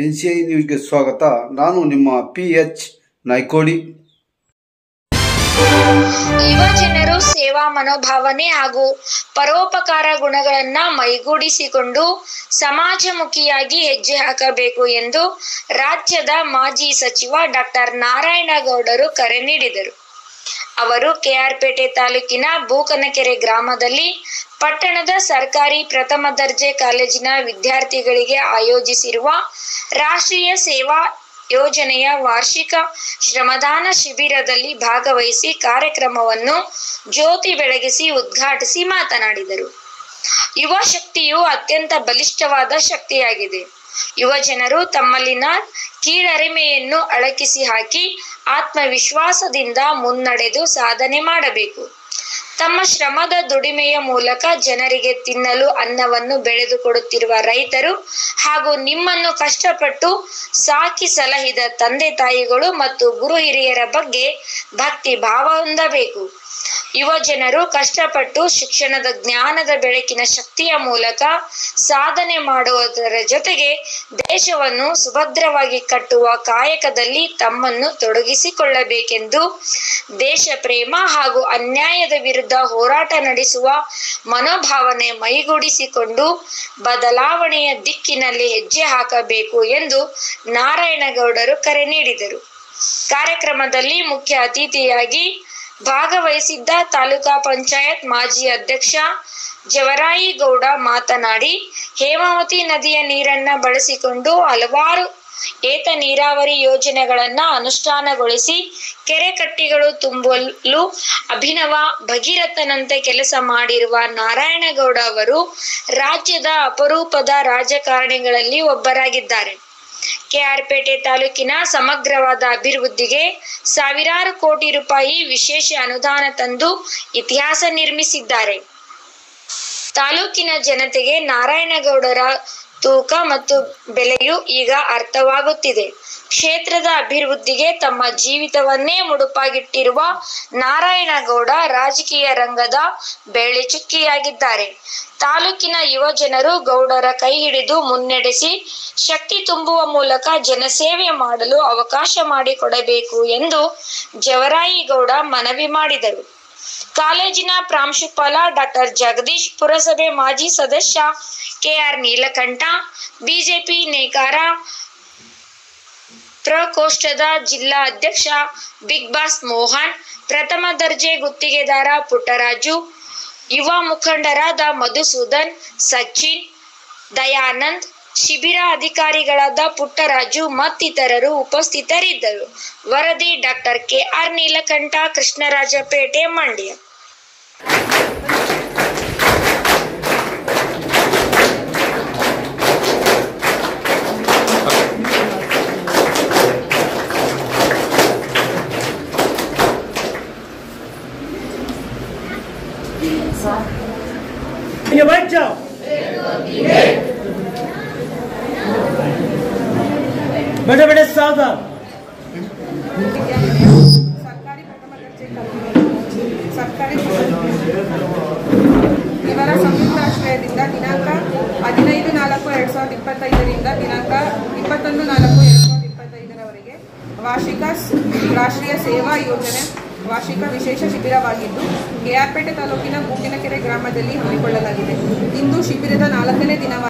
NCI ನ್ಯೂಸ್ಗೆ ಸ್ವಾಗತ. ನಾನು ನಿಮ್ಮ PH ನಾಯ್ಕೋಡಿ. ಯುವ ಜನರು ಸೇವಾ ಮನೋಭಾವನೆ ಹಾಗೂ ಪರೋಪಕಾರ ಗುಣಗಳನ್ನು ಮೈಗೂಡಿಸಿಕೊಂಡು ಸಮಾಜಮುಖಿಯಾಗಿ ಹೆಜ್ಜೆ ಹಾಕಬೇಕು ಎಂದು ರಾಜ್ಯದ ಮಾಜಿ ಸಚಿವ ಡಾಕ್ಟರ್ ನಾರಾಯಣಗೌಡರು ಕರೆ ನೀಡಿದರು. ಅವರು ಕೆಆರ್ಪೇಟೆ ತಾಲೂಕಿನ ಬೂಕನಕೆರೆ ಗ್ರಾಮದಲ್ಲಿ ಪಟ್ಟಣದ ಸರ್ಕಾರಿ ಪ್ರಥಮ ದರ್ಜೆ ಕಾಲೇಜಿನ ವಿದ್ಯಾರ್ಥಿಗಳಿಗೆ ಆಯೋಜಿಸಿರುವ ರಾಷ್ಟ್ರೀಯ ಸೇವಾ ಯೋಜನೆಯ ವಾರ್ಷಿಕ ಶ್ರಮದಾನ ಶಿಬಿರದಲ್ಲಿ ಭಾಗವಹಿಸಿ ಕಾರ್ಯಕ್ರಮವನ್ನು ಜ್ಯೋತಿ ಬೆಳಗಿಸಿ ಉದ್ಘಾಟಿಸಿ ಮಾತನಾಡಿದರು. ಯುವ ಶಕ್ತಿಯು ಅತ್ಯಂತ ಬಲಿಷ್ಠವಾದ ಶಕ್ತಿಯಾಗಿದೆ. ಯುವ ಜನರು ತಮ್ಮಲ್ಲಿನ ಕೀಳರಿಮೆಯನ್ನು ಅಡಕಿಸಿ ಹಾಕಿ ಆತ್ಮವಿಶ್ವಾಸದಿಂದ ಮುನ್ನಡೆದು ಸಾಧನೆ ಮಾಡಬೇಕು. ತಮ್ಮ ಶ್ರಮದ ದುಡಿಮೆಯ ಮೂಲಕ ಜನರಿಗೆ ತಿನ್ನಲು ಅನ್ನವನ್ನು ಬೆಳೆದುಕೊಡುತ್ತಿರುವ ರೈತರು ಹಾಗೂ ನಿಮ್ಮನ್ನು ಕಷ್ಟಪಟ್ಟು ಸಾಕಿ ಸಲಹಿದ ತಂದೆ ತಾಯಿಗಳು ಮತ್ತು ಗುರು ಹಿರಿಯರ ಬಗ್ಗೆ ಭಕ್ತಿ ಭಾವ ಹೊಂದಬೇಕು. ಯುವ ಜನರು ಕಷ್ಟಪಟ್ಟು ಶಿಕ್ಷಣದ ಜ್ಞಾನದ ಬೆಳಕಿನ ಶಕ್ತಿಯ ಮೂಲಕ ಸಾಧನೆ ಮಾಡುವುದರ ಜೊತೆಗೆ ದೇಶವನ್ನು ಸುಭದ್ರವಾಗಿ ಕಟ್ಟುವ ಕಾಯಕದಲ್ಲಿ ತಮ್ಮನ್ನು ತೊಡಗಿಸಿಕೊಳ್ಳಬೇಕೆಂದು ದೇಶ ಪ್ರೇಮ ಹಾಗೂ ಅನ್ಯಾಯದ ವಿರುದ್ಧ ಹೋರಾಟ ನಡೆಸುವ ಮನೋಭಾವನೆ ಮೈಗೂಡಿಸಿಕೊಂಡು ಬದಲಾವಣೆಯ ದಿಕ್ಕಿನಲ್ಲಿ ಹೆಜ್ಜೆ ಹಾಕಬೇಕು ಎಂದು ನಾರಾಯಣಗೌಡರು ಕರೆ ನೀಡಿದರು. ಕಾರ್ಯಕ್ರಮದಲ್ಲಿ ಮುಖ್ಯ ಅತಿಥಿಯಾಗಿ ಭಾಗವಹಿಸಿದ್ದ ತಾಲೂಕಾ ಪಂಚಾಯತ್ ಮಾಜಿ ಅಧ್ಯಕ್ಷ ಜವರಾಯಿಗೌಡ ಮಾತನಾಡಿ, ಹೇಮಾವತಿ ನದಿಯ ನೀರನ್ನ ಬಳಸಿಕೊಂಡು ಹಲವಾರು ಏತ ನೀರಾವರಿ ಯೋಜನೆಗಳನ್ನ ಅನುಷ್ಠಾನಗೊಳಿಸಿ ಕೆರೆ ಕಟ್ಟಿಗಳು ತುಂಬಲು ಅಭಿನವ ಭಗೀರಥನಂತೆ ಕೆಲಸ ಮಾಡಿರುವ ನಾರಾಯಣಗೌಡ ಅವರು ರಾಜ್ಯದ ಅಪರೂಪದ ರಾಜಕಾರಣಿಗಳಲ್ಲಿ ಒಬ್ಬರಾಗಿದ್ದಾರೆ. ಕೆಆರ್ಪೇಟೆ ತಾಲೂಕಿನ ಸಮಗ್ರವಾದ ಅಭಿವೃದ್ಧಿಗೆ ಸಾವಿರಾರು ಕೋಟಿ ರೂಪಾಯಿ ವಿಶೇಷ ಅನುದಾನ ತಂದು ಇತಿಹಾಸ ನಿರ್ಮಿಸಿದ್ದಾರೆ. ತಾಲೂಕಿನ ಜನತೆಗೆ ನಾರಾಯಣಗೌಡರ ತೂಕ ಮತ್ತು ಬೆಲೆಯು ಈಗ ಅರ್ಥವಾಗುತ್ತಿದೆ. ಕ್ಷೇತ್ರದ ಅಭಿವೃದ್ಧಿಗೆ ತಮ್ಮ ಜೀವಿತವನ್ನೇ ಮುಡುಪಾಗಿಟ್ಟಿರುವ ನಾರಾಯಣಗೌಡ ರಾಜಕೀಯ ರಂಗದ ಬೆಳ್ಳಿಚುಕ್ಕಿಯಾಗಿದ್ದಾರೆ. ತಾಲೂಕಿನ ಯುವ ಜನರು ಗೌಡರ ಕೈ ಹಿಡಿದು ಮುನ್ನಡೆಸಿ ಶಕ್ತಿ ತುಂಬುವ ಮೂಲಕ ಜನಸೇವೆ ಮಾಡಲು ಅವಕಾಶ ಮಾಡಿಕೊಡಬೇಕು ಎಂದು ಜವರಾಯಿಗೌಡ ಮನವಿ ಮಾಡಿದರು. ಕಾಲೇಜಿನ ಪ್ರಾಂಶುಪಾಲ ಡಾಕ್ಟರ್ ಜಗದೀಶ್, ಪುರಸಭೆ ಮಾಜಿ ಸದಸ್ಯ ಕೆಆರ್ ನೀಲಕಂಠ, ಬಿಜೆಪಿ ನೇಕಾರ ಪ್ರಕೋಷ್ಠದ ಜಿಲ್ಲಾ ಅಧ್ಯಕ್ಷ ಬಿಗ್ ಬಾಸ್ ಮೋಹನ್, ಪ್ರಥಮ ದರ್ಜೆ ಗುತ್ತಿಗೆದಾರ ಪುಟ್ಟರಾಜು, ಯುವ ಮುಖಂಡರಾದ ಮಧುಸೂದನ್, ಸಚಿನ್, ದಯಾನಂದ್, ಶಿಬಿರ ಅಧಿಕಾರಿಗಳಾದ ಪುಟ್ಟರಾಜು ಮತ್ತಿತರರು ಉಪಸ್ಥಿತರಿದ್ದರು. ವರದಿ ಡಾಕ್ಟರ್ ಕೆಆರ್ ನೀಲಕಂಠ, ಕೃಷ್ಣರಾಜಪೇಟೆ, ಮಂಡ್ಯ. बड़े बड़े सावधान ಸರ್ಕಾರಿ ಪ್ರಥಮ ದರ್ಜೆ ಸರ್ಕಾರಿ ಇವರ ಸಂಯುಕ್ತಾಶ್ರಯದಿಂದ ದಿನಾಂಕ 15/4/2025ರಿಂದ ದಿನಾಂಕ 21/4/2025ರವರೆಗೆ ವಾರ್ಷಿಕ ರಾಷ್ಟ್ರೀಯ ಸೇವಾ ಯೋಜನೆ ವಾರ್ಷಿಕ ವಿಶೇಷ ಶಿಬಿರವಾಗಿದ್ದು ಕೆಆರ್ಪೇಟೆ ತಾಲೂಕಿನ ಬೂಕನಕೆರೆ ಗ್ರಾಮದಲ್ಲಿ ಹಮ್ಮಿಕೊಳ್ಳಲಾಗಿದೆ. ಇಂದು ಶಿಬಿರದ 4ನೇ ದಿನವಾಗಿದೆ.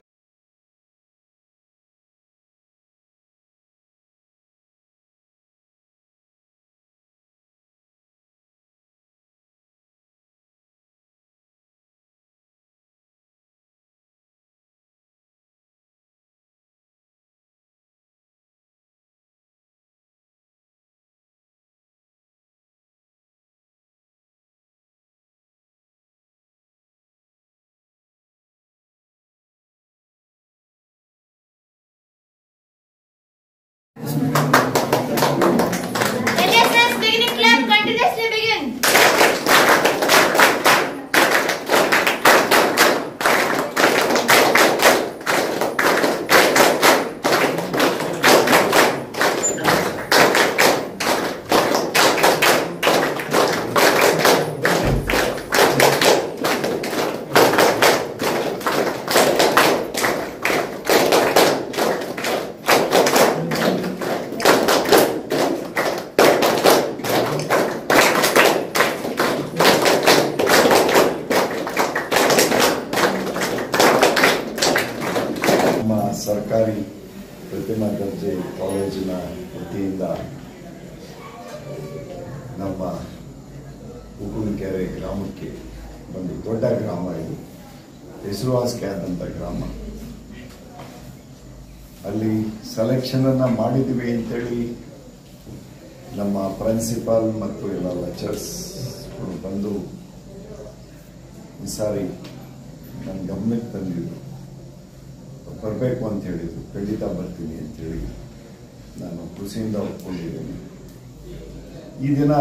ಸರ್ಕಾರಿ ಪ್ರಥಮ ದರ್ಜೆ ಕಾಲೇಜಿನ ವತಿಯಿಂದ ನಮ್ಮ ಉಗುಣಕೆರೆ ಗ್ರಾಮಕ್ಕೆ ಒಂದು ದೊಡ್ಡ ಗ್ರಾಮ, ಇದು ಹೆಸರುವಾಸಿಗೆ ಆದಂಥ ಗ್ರಾಮ. ಅಲ್ಲಿ ಸೆಲೆಕ್ಷನನ್ನು ಮಾಡಿದ್ವಿ ಅಂತೇಳಿ ನಮ್ಮ ಪ್ರಿನ್ಸಿಪಾಲ್ ಮತ್ತು ಎಲ್ಲ ಲೆಕ್ಚರ್ಸ್ಗಳು ಬಂದು ಈ ಸಾರಿ ನನ್ನ ಗಮನಕ್ಕೆ ತಂದಿದ್ರು, ಬರಬೇಕು ಅಂತ ಹೇಳಿದ್ರು. ಖಂಡಿತ ಬರ್ತೀನಿ ಅಂತೇಳಿ ನಾನು ಖುಷಿಯಿಂದ ಒಪ್ಕೊಂಡಿದ್ದೀನಿ. ಈ ದಿನ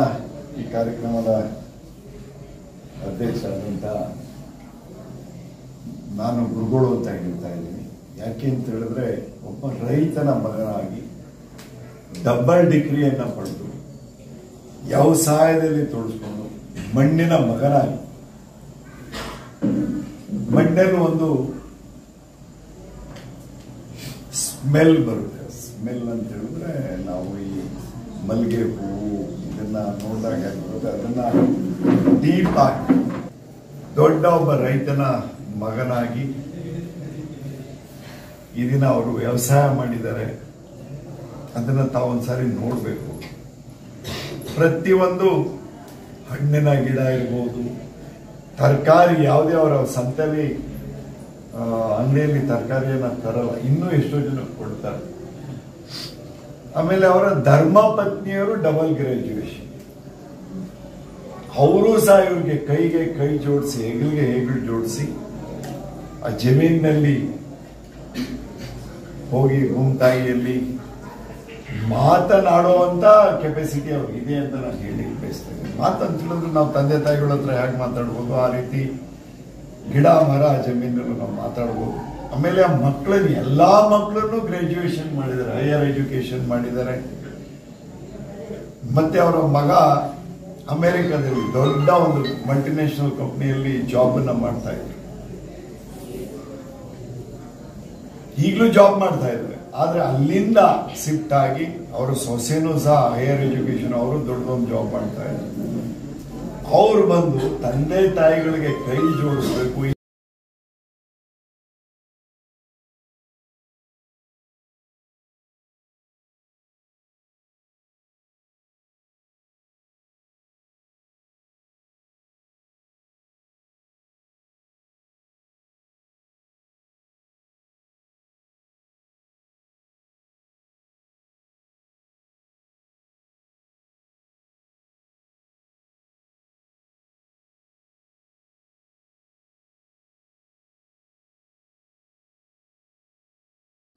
ಈ ಕಾರ್ಯಕ್ರಮದ ಅಧ್ಯಕ್ಷರಾದಂಥ ನಾನು ಗುರುಗಳು ಅಂತ ಹೇಳ್ತಾ ಇದ್ದೀನಿ. ಯಾಕೆ ಅಂತ ಹೇಳಿದ್ರೆ, ಒಬ್ಬ ರೈತನ ಮಗನಾಗಿ ಡಬಲ್ ಡಿಗ್ರಿಯನ್ನು ಪಡೆದು ವ್ಯವಸಾಯದಲ್ಲಿ ತೊಡಸ್ಕೊಂಡು ಮಣ್ಣಿನ ಮಗನಾಗಿ, ಮಣ್ಣಲ್ಲಿ ಒಂದು ಸ್ಮೆಲ್ ಬರುತ್ತೆ. ಸ್ಮೆಲ್ ಅಂತ ಹೇಳಿದ್ರೆ ನಾವು ಈ ಮಲ್ಲಿಗೆ ಹೂವು ಇದನ್ನ ನೋಡಿದಾಗ ಬರುತ್ತೆ, ಅದನ್ನ ಡೀಪ್ ಆಗಿ ದೊಡ್ಡ ಒಬ್ಬ ರೈತನ ಮಗನಾಗಿ ಈ ದಿನ ಅವರು ವ್ಯವಸಾಯ ಮಾಡಿದ್ದಾರೆ. ಅದನ್ನ ತಾವೊಂದ್ಸಾರಿ ನೋಡಬೇಕು. ಪ್ರತಿಯೊಂದು ಹಣ್ಣಿನ ಗಿಡ ಇರ್ಬೋದು, ತರಕಾರಿ ಯಾವುದೇ ಅವರ ಸಂತೆಯಲ್ಲಿ ಅಂಗಡಿಯಲ್ಲಿ ತರಕಾರಿಯನ್ನ ತರಲ್ಲ, ಇನ್ನೂ ಎಷ್ಟೋ ಜನ ಕೊಡ್ತಾರೆ. ಆಮೇಲೆ ಅವರ ಧರ್ಮ ಪತ್ನಿಯರು ಡಬಲ್ ಗ್ರಾಜ್ಯುಯೇಷನ್, ಅವರು ಸಹ ಇವ್ರಿಗೆ ಕೈಗೆ ಕೈ ಜೋಡಿಸಿ, ಹೆಗಲಿಗೆ ಹೆಗಲು ಜೋಡಿಸಿ ಆ ಜಮೀನಿನಲ್ಲಿ ಹೋಗಿ ಭೂಮಿತಾಯಿಯಲ್ಲಿ ಮಾತನಾಡುವಂತ ಕೆಪಾಸಿಟಿ ಅವ್ರಿಗಿದೆ ಅಂತ ನಾನು ಹೇಳಿ ಬಯಸ್ತೇನೆ. ಮಾತಂತ ಹೇಳಿದ್ರೆ ನಾವು ತಂದೆ ತಾಯಿಗಳ ಹತ್ರ ಹೇಗೆ ಮಾತಾಡ್ಬೋದು, ಆ ರೀತಿ ಗಿಡ ಮರ ಜಮೀನಲ್ಲೂ ನಾವು ಮಾತಾಡ್ಬೋದು. ಆಮೇಲೆ ಆ ಮಕ್ಕಳನ್ನು, ಎಲ್ಲಾ ಮಕ್ಕಳನ್ನು ಗ್ರಾಜ್ಯುಯೇಷನ್ ಮಾಡಿದ್ದಾರೆ, ಹೈಯರ್ ಎಜುಕೇಶನ್ ಮಾಡಿದ್ದಾರೆ. ಮತ್ತೆ ಅವರ ಮಗ ಅಮೆರಿಕದಲ್ಲಿ ದೊಡ್ಡ ಒಂದು ಮಲ್ಟಿನ್ಯಾಷನಲ್ ಕಂಪನಿಯಲ್ಲಿ ಜಾಬ್ ಅನ್ನ ಮಾಡ್ತಾ ಇದ್ರು. ಈಗಲೂ ಜಾಬ್ ಮಾಡ್ತಾ ಇದ್ದಾರೆ. ಆದ್ರೆ ಅಲ್ಲಿಂದ ಶಿಫ್ಟ್ ಆಗಿ ಅವರು ಸೊಸೆನೂ ಸಹ ಹೈಯರ್ ಎಜುಕೇಶನ್, ಅವರು ದೊಡ್ಡದೊಂದು ಜಾಬ್ ಮಾಡ್ತಾ ಇದ್ದಾರೆ. ಅವ್ರು ಬಂದು ತಂದೆ ತಾಯಿಗಳಿಗೆ ಕೈ ಜೋಡಿಸ್ಬೇಕು.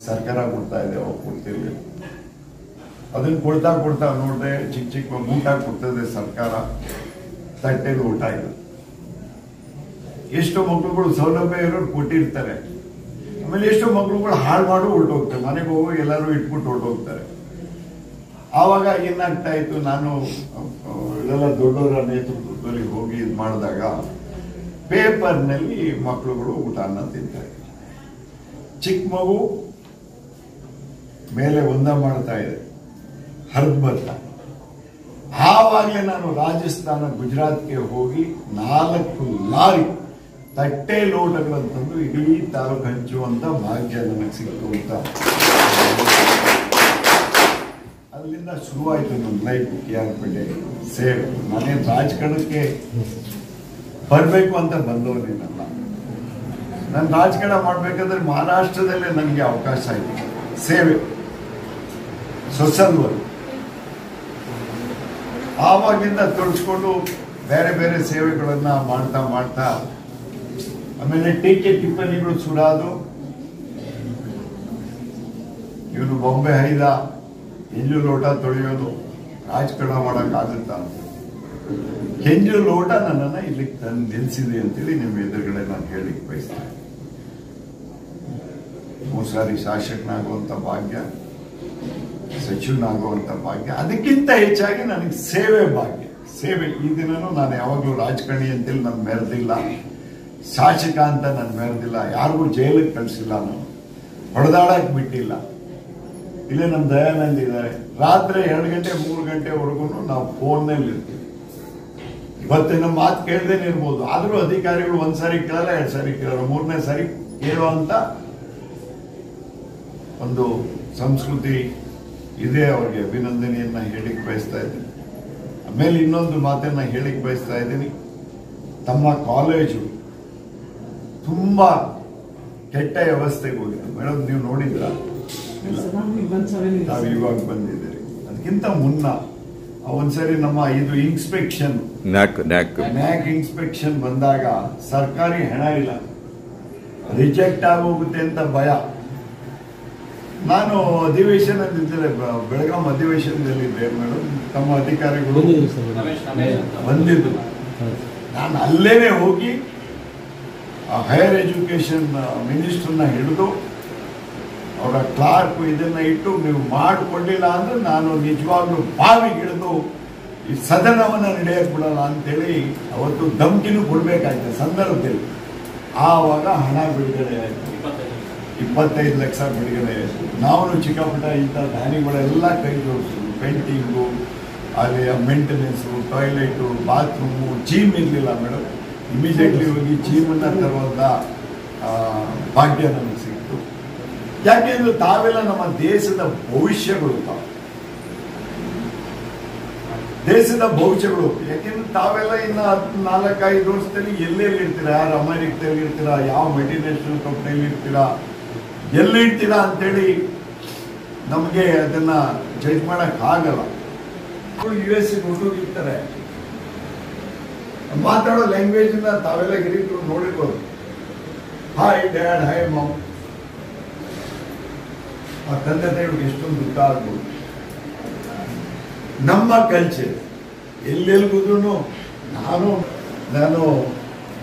ಸರ್ಕಾರ ಕೊಡ್ತಾ ಇದೆ, ಅವಾಗ ಕೊಡ್ತಿರ್ಲಿಲ್ಲ. ಅದನ್ನ ಕೊಡ್ತಾ ಕೊಡ್ತಾ ನೋಡ್ರೆ ಚಿಕ್ಕ ಚಿಕ್ಕ ಊಟ ಕೊಡ್ತದೆ ಸರ್ಕಾರ, ತಟ್ಟೆಗೆ ಊಟ ಇಲ್ಲ. ಎಷ್ಟೋ ಮಕ್ಕಳುಗಳು ಸೌಲಭ್ಯ ಇರೋರು ಕೊಟ್ಟಿರ್ತಾರೆ, ಆಮೇಲೆ ಎಷ್ಟೋ ಮಕ್ಕಳುಗಳು ಹಾಳು ಮಾಡಿ ಹೊರಟೋಗ್ತಾರೆ, ಮನೆಗೆ ಹೋಗಿ ಎಲ್ಲರೂ ಇಟ್ಬಿಟ್ಟು ಹೊರಟೋಗ್ತಾರೆ. ಆವಾಗ ಏನಾಗ್ತಾ ಇತ್ತು, ನಾನು ಇದೆಲ್ಲ ದೊಡ್ಡವರ ನೇತೃತ್ವದಲ್ಲಿ ಹೋಗಿ ಇದು ಮಾಡಿದಾಗ ಪೇಪರ್ನಲ್ಲಿ ಮಕ್ಕಳುಗಳು ಊಟನ ತಿಂತಾರೆ. ಚಿಕ್ಕ ಮಗು ಮೇಲೆ ಒಂದ ಮಾಡ್ತಾ ಇದೆ, ಹರಿದು ಬರ್ತಾ. ಆವಾಗಲೇ ನಾನು ರಾಜಸ್ಥಾನ, ಗುಜರಾತ್ಗೆ ಹೋಗಿ 4 ಲಾರಿ ತಟ್ಟೆ ಲೋಟಗಳಂತಂದು ಇಡೀ ತಾಲೂಕು ಹಂಚುವಂತ ಭಾಗ್ಯ ನನಗೆ ಸಿಕ್ತು ಅಂತ. ಅಲ್ಲಿಂದ ಶುರುವಾಯಿತು ನನ್ನ ಲೈಫ್. KRಪೇಟೆ ಸೇವೆ. ನಾನೇನು ರಾಜಕಾರಣಕ್ಕೆ ಬರಬೇಕು ಅಂತ ಬಂದವನೇನಲ್ಲ. ನಾನು ರಾಜಕಾರಣ ಮಾಡ್ಬೇಕಾದ್ರೆ ಮಹಾರಾಷ್ಟ್ರದಲ್ಲೇ ನನಗೆ ಅವಕಾಶ ಆಯಿತು. ಸೇವೆ, ಸೋಷಲ್ ವರ್ಕ್. ಆವಾಗಿಂದ ತೊಡಸ್ಕೊಂಡು ಬೇರೆ ಬೇರೆ ಸೇವೆಗಳನ್ನ ಮಾಡ್ತಾ ಮಾಡ್ತಾ, ಆಮೇಲೆ ಟೀಕೆ ಟಿಪ್ಪಣಿಗಳು ಸುಡೋದು. ಇವನು ಬೊಂಬೆ ಹೈದ, ಎಂಜು ಲೋಟ ತೊಳೆಯೋದು, ರಾಜಕಾರಣ ಮಾಡೋಕ್ಕಾಗುತ್ತಾ ಅಂತ. ಕೆಂಜು ಲೋಟ ನನ್ನನ್ನು ಇಲ್ಲಿಗೆ ತಂದು ನಿಲ್ಲಿಸಿದೆ ಅಂತೇಳಿ ನಿಮ್ಮ ಎದುರುಗಡೆ ನಾನು ಹೇಳಿ ಬಯಸ್ತೇನೆ. 3 ಸಾರಿ ಶಾಸಕನಾಗುವಂತ ಭಾಗ್ಯ, ಸಚಿವನಾಗುವಂತ ಭಾಗ್ಯ, ಅದಕ್ಕಿಂತ ಹೆಚ್ಚಾಗಿ ನನಗೆ ಸೇವೆ ಭಾಗ್ಯ. ಸೇವೆ. ಈ ದಿನನೂ ನಾನು ಯಾವಾಗಲೂ ರಾಜಕಾರಣಿ ಅಂತೇಳಿ ನಾನು ಮೆರೆದಿಲ್ಲ, ಶಾಸಕ ಅಂತ ನಾನು ಮೆರೆದಿಲ್ಲ, ಯಾರಿಗೂ ಜೈಲಿಗೆ ಕಳಿಸಿಲ್ಲ, ನಾನು ಹೊಡೆದಾಡಕ್ ಬಿಟ್ಟಿಲ್ಲ. ಇಲ್ಲೇ ನಮ್ಮ ದಯಾನಂದ್ ಇದ್ದಾರೆ, ರಾತ್ರಿ 2 ಗಂಟೆ 3 ಗಂಟೆವರೆಗೂ ನಾವು ಫೋನ್ನಲ್ಲಿ ಇರ್ತೀವಿ. ಇವತ್ತಿನ ಮಾತು ಕೇಳ್ದೇನೆ ಇರ್ಬೋದು, ಆದ್ರೂ ಅಧಿಕಾರಿಗಳು 1 ಸಾರಿ ಕೇಳಲ್ಲ, 2 ಸಾರಿ ಕೇಳಲ್ಲ, 3ನೇ ಸಾರಿ ಕೇಳುವಂತ ಒಂದು ಸಂಸ್ಕೃತಿ ಇದೆ. ಅವ್ರಿಗೆ ಅಭಿನಂದನೆಯನ್ನು ಹೇಳಿಕ್ಕೆ ಬಯಸ್ತಾ ಇದ್ದೀನಿ. ಆಮೇಲೆ ಇನ್ನೊಂದು ಮಾತನ್ನು ಹೇಳಿಕ್ಕೆ ಬಯಸ್ತಾ ಇದ್ದೀನಿ. ತಮ್ಮ ಕಾಲೇಜು ತುಂಬ ಕೆಟ್ಟ ವ್ಯವಸ್ಥೆಗೆ ಹೋಗಿದೆ. ಮೇಡಮ್, ನೀವು ನೋಡಿದ್ರ? ನಾವು ಇವಾಗ ಬಂದಿದ್ದೀರಿ. ಅದಕ್ಕಿಂತ ಮುನ್ನ ಒಂದ್ಸರಿ ನಮ್ಮ ಇದು ಇನ್ಸ್ಪೆಕ್ಷನ್ ನ್ಯಾಕ್ ಇನ್ಸ್ಪೆಕ್ಷನ್ ಬಂದಾಗ ಸರ್ಕಾರಿ ಹಣ ಇಲ್ಲ, ರಿಜೆಕ್ಟ್ ಆಗೋಗುತ್ತೆ ಅಂತ ಭಯ. ನಾನು ಅಧಿವೇಶನದಿದ್ದರೆ ಬೆಳಗಾಂ ಅಧಿವೇಶನದಲ್ಲಿದ್ದೆ ಮೇಡಮ್. ತಮ್ಮ ಅಧಿಕಾರಿಗಳು ಬಂದಿದ್ದು. ನಾನು ಅಲ್ಲೇನೆ ಹೋಗಿ ಹೈಯರ್ ಎಜುಕೇಶನ್ ಮಿನಿಸ್ಟರ್ನ ಹಿಡಿದು ಅವರ ಕ್ಲಾರ್ಕ್ ಇದನ್ನ ಇಟ್ಟು ನೀವು ಮಾಡಿಕೊಡ್ಲಿಲ್ಲ ಅಂದ್ರೆ ನಾನು ನಿಜವಾಗ್ಲೂ ಬಾವಿಗಿಳಿದು ಈ ಸದನವನ್ನು ನಡೆಯಕ್ಕೆ ಬಿಡಲ್ಲ ಅಂತೇಳಿ ಅವತ್ತು ಧಮ್ಕಿನೂ ಕೊಡ್ಬೇಕಾಯ್ತು ಸಂದರ್ಭದಲ್ಲಿ. ಆವಾಗ ಹಣ ಬಿಡುಗಡೆ ಆಯಿತು, 25 ಲಕ್ಷ ಬಿಡುಗಡೆ ಆಯಿತು. ನಾವು ಚಿಕ್ಕಪುಟ್ಟ ಇಂಥ ದಾನಿಗಳೆಲ್ಲ ಕೈ ಜೋಡಿಸಿದ್ರು. ಪೇಂಟಿಂಗು, ಅಲ್ಲಿ ಮೇಂಟೆನೆನ್ಸು, ಟಾಯ್ಲೆಟು, ಬಾತ್ರೂಮು. ಚೀಮ್ ಇರಲಿಲ್ಲ ಮೇಡಮ್. ಇಮಿಡಿಯೇಟ್ಲಿ ಹೋಗಿ ಚೀಮನ್ನು ತರುವಂಥ ಭಾಗ್ಯ ನಮಗೆ ಸಿಕ್ತು. ಯಾಕೆಂದ್ರೆ ತಾವೆಲ್ಲ ನಮ್ಮ ದೇಶದ ಭವಿಷ್ಯಗಳು, ದೇಶದ ಭವಿಷ್ಯಗಳು. ಯಾಕೆಂದ್ರೆ ತಾವೆಲ್ಲ ಇನ್ನು 4-5 ವರ್ಷದಲ್ಲಿ ಎಲ್ಲೆಲ್ಲಿ ಇರ್ತೀರಾ, ಯಾರು ಅಮೆರಿಕದಲ್ಲಿ ಇರ್ತೀರಾ, ಯಾವ ಮಲ್ಟಿನ್ಯಾಷನಲ್ ಕಂಪ್ನಿಯಲ್ಲಿ ಇರ್ತೀರಾ, ಎಲ್ಲಿ ಇರ್ತೀರಾ ಅಂತೇಳಿ ನಮಗೆ ಅದನ್ನ ಜಡ್ಜ್ ಮಾಡಕ್ ಆಗಲ್ಲ. US ಹುಡುಗಿರ್ತಾರೆ, ಮಾತಾಡೋ ಲ್ಯಾಂಗ್ವೇಜ್ ತಾವೆಲ್ಲ ಹಿರಿಯರು ನೋಡಿರ್ಬೋದು. Hi dad, hi ma'am. ಆ ತಂದೆ ತಾಯಿಗೆ ಎಷ್ಟೊಂದು ದುಃಖ ಆಗ್ಬೋದು. ನಮ್ಮ ಕಲ್ಚರ್ ಎಲ್ಲೆಲ್ಗುದ್ರು ನಾನು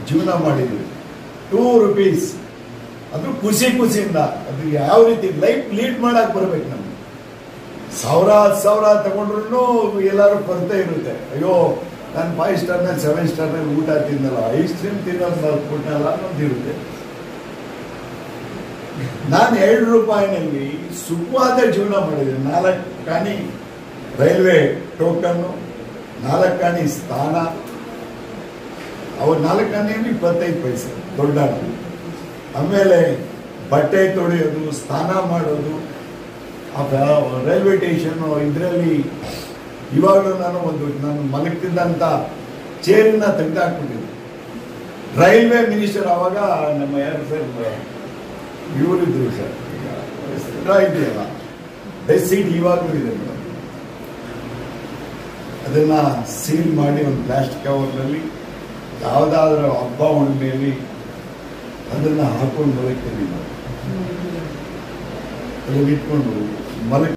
ಜೀವನ ಮಾಡಿದ್ದೀನಿ. 2 ರೂಪೀಸ್, ಅದು ಖುಷಿಯಿಂದ. ಅದು ಯಾವ ರೀತಿ ಲೈಫ್ ಲೀಡ್ ಮಾಡಕ್ ಬರ್ಬೇಕು ನಮ್ಗೆ. 1000 ತಗೊಂಡ್ರು ಎಲ್ಲಾರು ಕೊರತೆ ಇರುತ್ತೆ. ಅಯ್ಯೋ, ನಾನು 5 ಸ್ಟಾರ್ನಲ್ಲಿ 7 ಸ್ಟಾರ್ನಲ್ಲಿ ಊಟ ತಿನ್ನಲ್ಲ, ಐಸ್ ಕ್ರೀಮ್ ತಿನ್ನೋದು ಕೊಟ್ಟಲ್ಲ ಅನ್ನೋದಿರುತ್ತೆ. ನಾನು 2 ರೂಪಾಯಿನಲ್ಲಿ ಸುಖವಾದ ಜೀವನ ಮಾಡಿದ್ದೀನಿ. 4 ಕಾಣಿ ರೈಲ್ವೆ ಟೋಕನ್ನು, 4 ಕಾಣಿ ಸ್ಥಾನ. ಅವ್ರು 4 ಕಾಣಿಯಲ್ಲಿ 25 ಪೈಸೆ ದೊಡ್ಡ. ಆಮೇಲೆ ಬಟ್ಟೆ ತೊಳೆಯೋದು, ಸ್ನಾನ ಮಾಡೋದು, ರೈಲ್ವೆ ಸ್ಟೇಷನ್ ಇದರಲ್ಲಿ. ಇವಾಗಲೂ ನಾನು ಮಲಗ್ತಿದ್ದಂಥ ಚೇರನ್ನ ತೆಗೆದಾಕ್ಬಿಟ್ಟಿದ್ದೆ. ರೈಲ್ವೆ ಮಿನಿಸ್ಟರ್ ಆವಾಗ ನಮ್ಮ ಯಾರು ಸರ್ ಇವರಿದ್ರು ಸರ್, ಇದೆಯಲ್ಲ ಬೆಸ್ಟ್ ಸೀಟ್ ಇವಾಗಲೂ ಇದೆ ಮೇಡಮ್. ಅದನ್ನ ಸೀಲ್ ಮಾಡಿ ಒಂದು ಪ್ಲಾಸ್ಟಿಕ್ ಕವರ್ನಲ್ಲಿ ಯಾವುದಾದ್ರೂ ಹಬ್ಬ ಹುಣ್ಣಿಮೆಯಲ್ಲಿ ಅದನ್ನ ಹಾಕೊಂಡು ಮಲಗ್ತೀನಿ ನಾವು. ಅಲ್ಲಿ ಇಟ್ಕೊಂಡು ಮಲಗ್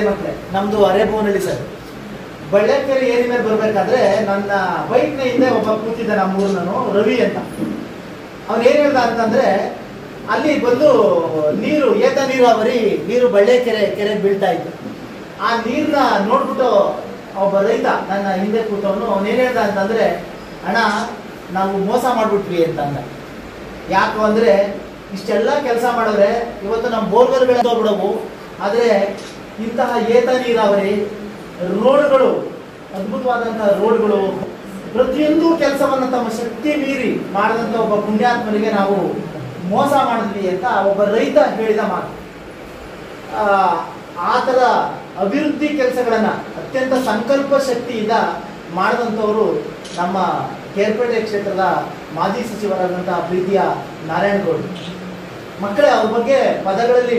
ಮಕ್ಕಳೇ, ನಮ್ದು ಅರೇಬೋನಹಳ್ಳಿ ಸರ್. ಬಳ್ಳಾಕೆರೆ ಏರಿ ಮೇಲೆ ಬರ್ಬೇಕಾದ್ರೆ ನನ್ನ ಬೈಕ್ನ ಹಿಂದೆ ಒಬ್ಬ ಕೂತಿದ್ದ, ನಮ್ಮೂರ್ನನು ರವಿ ಅಂತ. ಅವ್ನು ಏನ್ ಹೇಳ್ದ ಅಂತಂದ್ರೆ, ಅಲ್ಲಿ ಬಂದು ನೀರು ಏತ ನೀರಾವರಿ ನೀರು ಕೆರೆ ಬೀಳ್ತಾ ಇತ್ತು. ಆ ನೀರ್ನ ನೋಡ್ಬಿಟ್ಟು ಒಬ್ಬ ರೈತ ನನ್ನ ಹಿಂದೆ ಕೂತವನು ಅವನೇನ್ ಹೇಳ್ದ ಅಂತಂದ್ರೆ, ಅಣ್ಣ ನಾವು ಮೋಸ ಮಾಡ್ಬಿಟ್ವಿ ಅಂತ ಅಂದ. ಯಾಕು ಅಂದ್ರೆ ಇಷ್ಟೆಲ್ಲ ಕೆಲಸ ಮಾಡಿದ್ರೆ ಇವತ್ತು ನಮ್ಮ ಬೋರ್ವೆಲ್ಗಳು ಬಿಡವು, ಆದ್ರೆ ಇಂತಹ ಏತ ನೀರಾವರಿ ರೋಡ್ಗಳು, ಅದ್ಭುತವಾದಂತಹ ರೋಡ್ಗಳು, ಪ್ರತಿಯೊಂದು ಕೆಲಸವನ್ನ ತಮ್ಮ ಶಕ್ತಿ ಮೀರಿ ಮಾಡಿದಂತ ಒಬ್ಬ ಪುಣ್ಯಾತ್ಮನಿಗೆ ನಾವು ಮೋಸ ಮಾಡಿದ್ವಿ ಅಂತ ಒಬ್ಬ ರೈತ ಹೇಳಿದ ಮಾತು. ಆ ಥರ ಅಭಿವೃದ್ಧಿ ಕೆಲಸಗಳನ್ನ ಅತ್ಯಂತ ಸಂಕಲ್ಪ ಶಕ್ತಿಯಿಂದ ಮಾಡಿದಂಥವರು ನಮ್ಮ ಕೇರ್ಪೇಟೆ ಕ್ಷೇತ್ರದ ಮಾಜಿ ಸಚಿವರಾದಂತಹ ಪ್ರೀತಿಯ ನಾರಾಯಣಗೌಡ. ಮಕ್ಕಳೇ, ಅವ್ರ ಬಗ್ಗೆ ಪದಗಳಲ್ಲಿ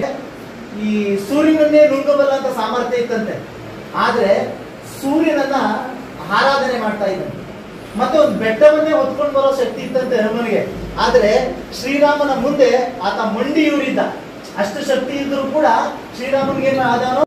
ಈ ಸೂರ್ಯನನ್ನೇ ನುಂಗಬಲ್ಲಂತ ಸಾಮರ್ಥ್ಯ ಇತ್ತಂತೆ, ಆದ್ರೆ ಸೂರ್ಯನನ್ನ ಆರಾಧನೆ ಮಾಡ್ತಾ ಇದ್ದಂತೆ. ಮತ್ತೆ ಒಂದು ಬೆಟ್ಟವನ್ನೇ ಹೊತ್ಕೊಂಡು ಬರೋ ಶಕ್ತಿ ಇತ್ತಂತೆ ಹನುಮನಿಗೆ, ಆದ್ರೆ ಶ್ರೀರಾಮನ ಮುಂದೆ ಆತ ಮಂಡಿಯೂರಿದ್ದ. ಅಷ್ಟು ಶಕ್ತಿ ಇದ್ರೂ ಕೂಡ ಶ್ರೀರಾಮನಿಗೆ ಆದಾನೋ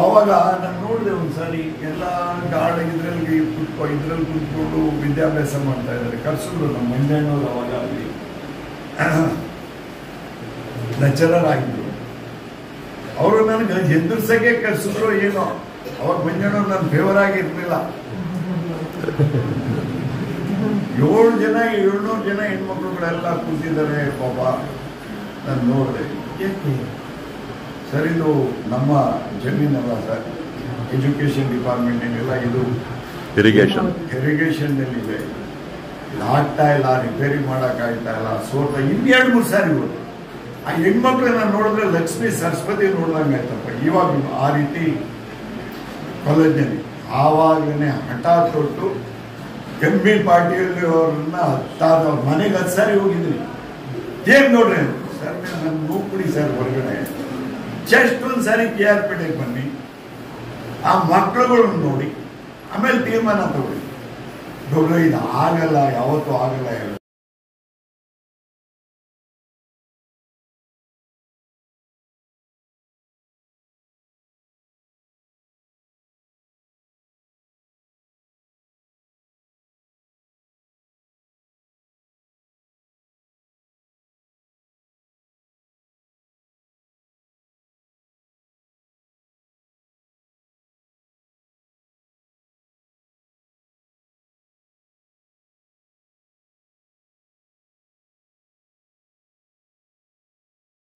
ಅವಾಗ ನಾನು ನೋಡಿದೆ ಒಂದ್ಸಾರಿ ಎಲ್ಲ ಗಾರ್ಡ್ ಇದ್ರಲ್ಲಿ ಕುತ್ಕೊಂಡು ವಿದ್ಯಾಭ್ಯಾಸ ಮಾಡ್ತಾ ಇದ್ದಾರೆ. ಕರ್ಸಿದ್ರು ನಮ್ಮ ಮಂಜಣ್ಣವ್ರು ಅವಾಗ ಅಲ್ಲಿ ಲೆಕ್ಚರರ್ ಆಗಿದ್ರು. ಅವರು ನನಗೆ ಎದುರ್ಸಕ್ಕೆ ಕರ್ಸಿದ್ರು ಏನೋ. ಅವಾಗ ಮಂಜಣ್ಣವ್ರು ನನ್ನ ಫೇವರ್ ಆಗಿರ್ಲಿಲ್ಲ. 700 ಜನ ಹೆಣ್ಮಕ್ಳುಗಳೆಲ್ಲ ಕೂತಿದ್ದಾರೆ ಪಾಪ. ನಾನು ನೋಡಿದೆ, ಸರ್ ಇದು ನಮ್ಮ ಜಮೀನಲ್ಲ ಸರ್, ಎಜುಕೇಶನ್ ಡಿಪಾರ್ಟ್ಮೆಂಟ್ ಏನಿಲ್ಲ, ಇದು ಇರಿಗೇಷನ್ ಇದೆ, ಇದು ಆಗ್ತಾ ಇಲ್ಲ, ರಿಪೇರಿ ಮಾಡೋಕ್ಕಾಗ್ತಾ ಇಲ್ಲ, ಸೋತ 2-3 ಸಾರಿ ಹೋದ್ರು. ಆ ಹೆಣ್ಮಕ್ಳನ್ನ ನೋಡಿದ್ರೆ ಲಕ್ಷ್ಮೀ ಸರಸ್ವತಿ ನೋಡ್ದಂಗೆ ಆಯ್ತಪ್ಪ. ಇವಾಗ ಆ ರೀತಿ ಕಾಲೇಜಲ್ಲಿ ಆವಾಗಲೇ ಹಠ ತೊಟ್ಟು ಎಂ.ಪಿ. ಪಾಟೀಲ್ ಅವ್ರನ್ನ ಅವ್ರ ಮನೆಗೆ 10 ಸಾರಿ ಹೋಗಿದ್ರಿ. ಏನ್ ನೋಡ್ರಿ ಸರ್, ನನ್ನ ನೋಡ್ಬಿಡಿ ಸರ್ ಹೊರಗಡೆ, ಜಸ್ಟ್ ಒಂದ್ಸಾರಿ KRPೇಟೆಗೆ ಬನ್ನಿ, ಆ ಮಕ್ಕಳುಗಳನ್ನ ನೋಡಿ, ಆಮೇಲೆ ತೀರ್ಮಾನ ತಗೊಳ್ಳಿ. ದೊಡ್ಡ ಇದು ಆಗಲ್ಲ, ಯಾವತ್ತೂ ಆಗಲ್ಲ.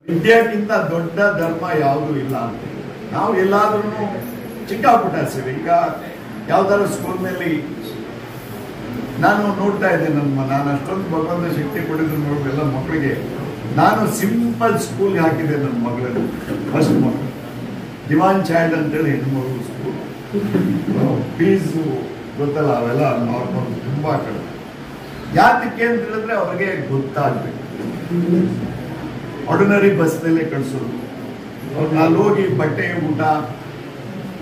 ವಿದ್ಯಾಕ್ಕಿಂತ ದೊಡ್ಡ ಧರ್ಮ ಯಾವುದೂ ಇಲ್ಲ ಅಂತ. ನಾವು ಎಲ್ಲಾದ್ರೂ ಚಿಕ್ಕ ಪುಟ್ಟ ಸೇವೆ. ಈಗ ಯಾವ್ದಾದ್ರು ಸ್ಕೂಲ್ನಲ್ಲಿ ನಾನು ನೋಡ್ತಾ ಇದ್ದೆ, ನಾನು ಅಷ್ಟೊಂದು ಭಗವಂತ ಶಕ್ತಿ ಕೊಟ್ಟಿದ್ದು ನೋಡಿದ್ರೆ ಎಲ್ಲ ಮಕ್ಕಳಿಗೆ ನಾನು ಸಿಂಪಲ್ ಸ್ಕೂಲ್ಗೆ ಹಾಕಿದ್ದೆ ನನ್ನ ಮಗಳನ್ನು. ಫಸ್ಟ್ ಮಗಳು ದಿವಾನ್ ಚೈಲ್ಡ್ ಅಂತೇಳಿ ಹೆಣ್ಮಗಳು ಸ್ಕೂಲ್. ಫೀಸು ಗೊತ್ತಲ್ಲ, ಅವೆಲ್ಲ ನಾರ್ಮಲ್ ತುಂಬಾ ಕಡಿಮೆ. ಯಾತಕ್ಕೆ ಅಂತ ಹೇಳಿದ್ರೆ ಅವ್ರಿಗೆ ಗೊತ್ತಾಗ್ಬೇಕು. ಆರ್ಡಿನರಿ ಬಸ್ನಲ್ಲೇ ಕಳಿಸೋದು, ಅವ್ರನ್ನ ಅಲ್ಲಿ ಹೋಗಿ ಬಟ್ಟೆ ಊಟ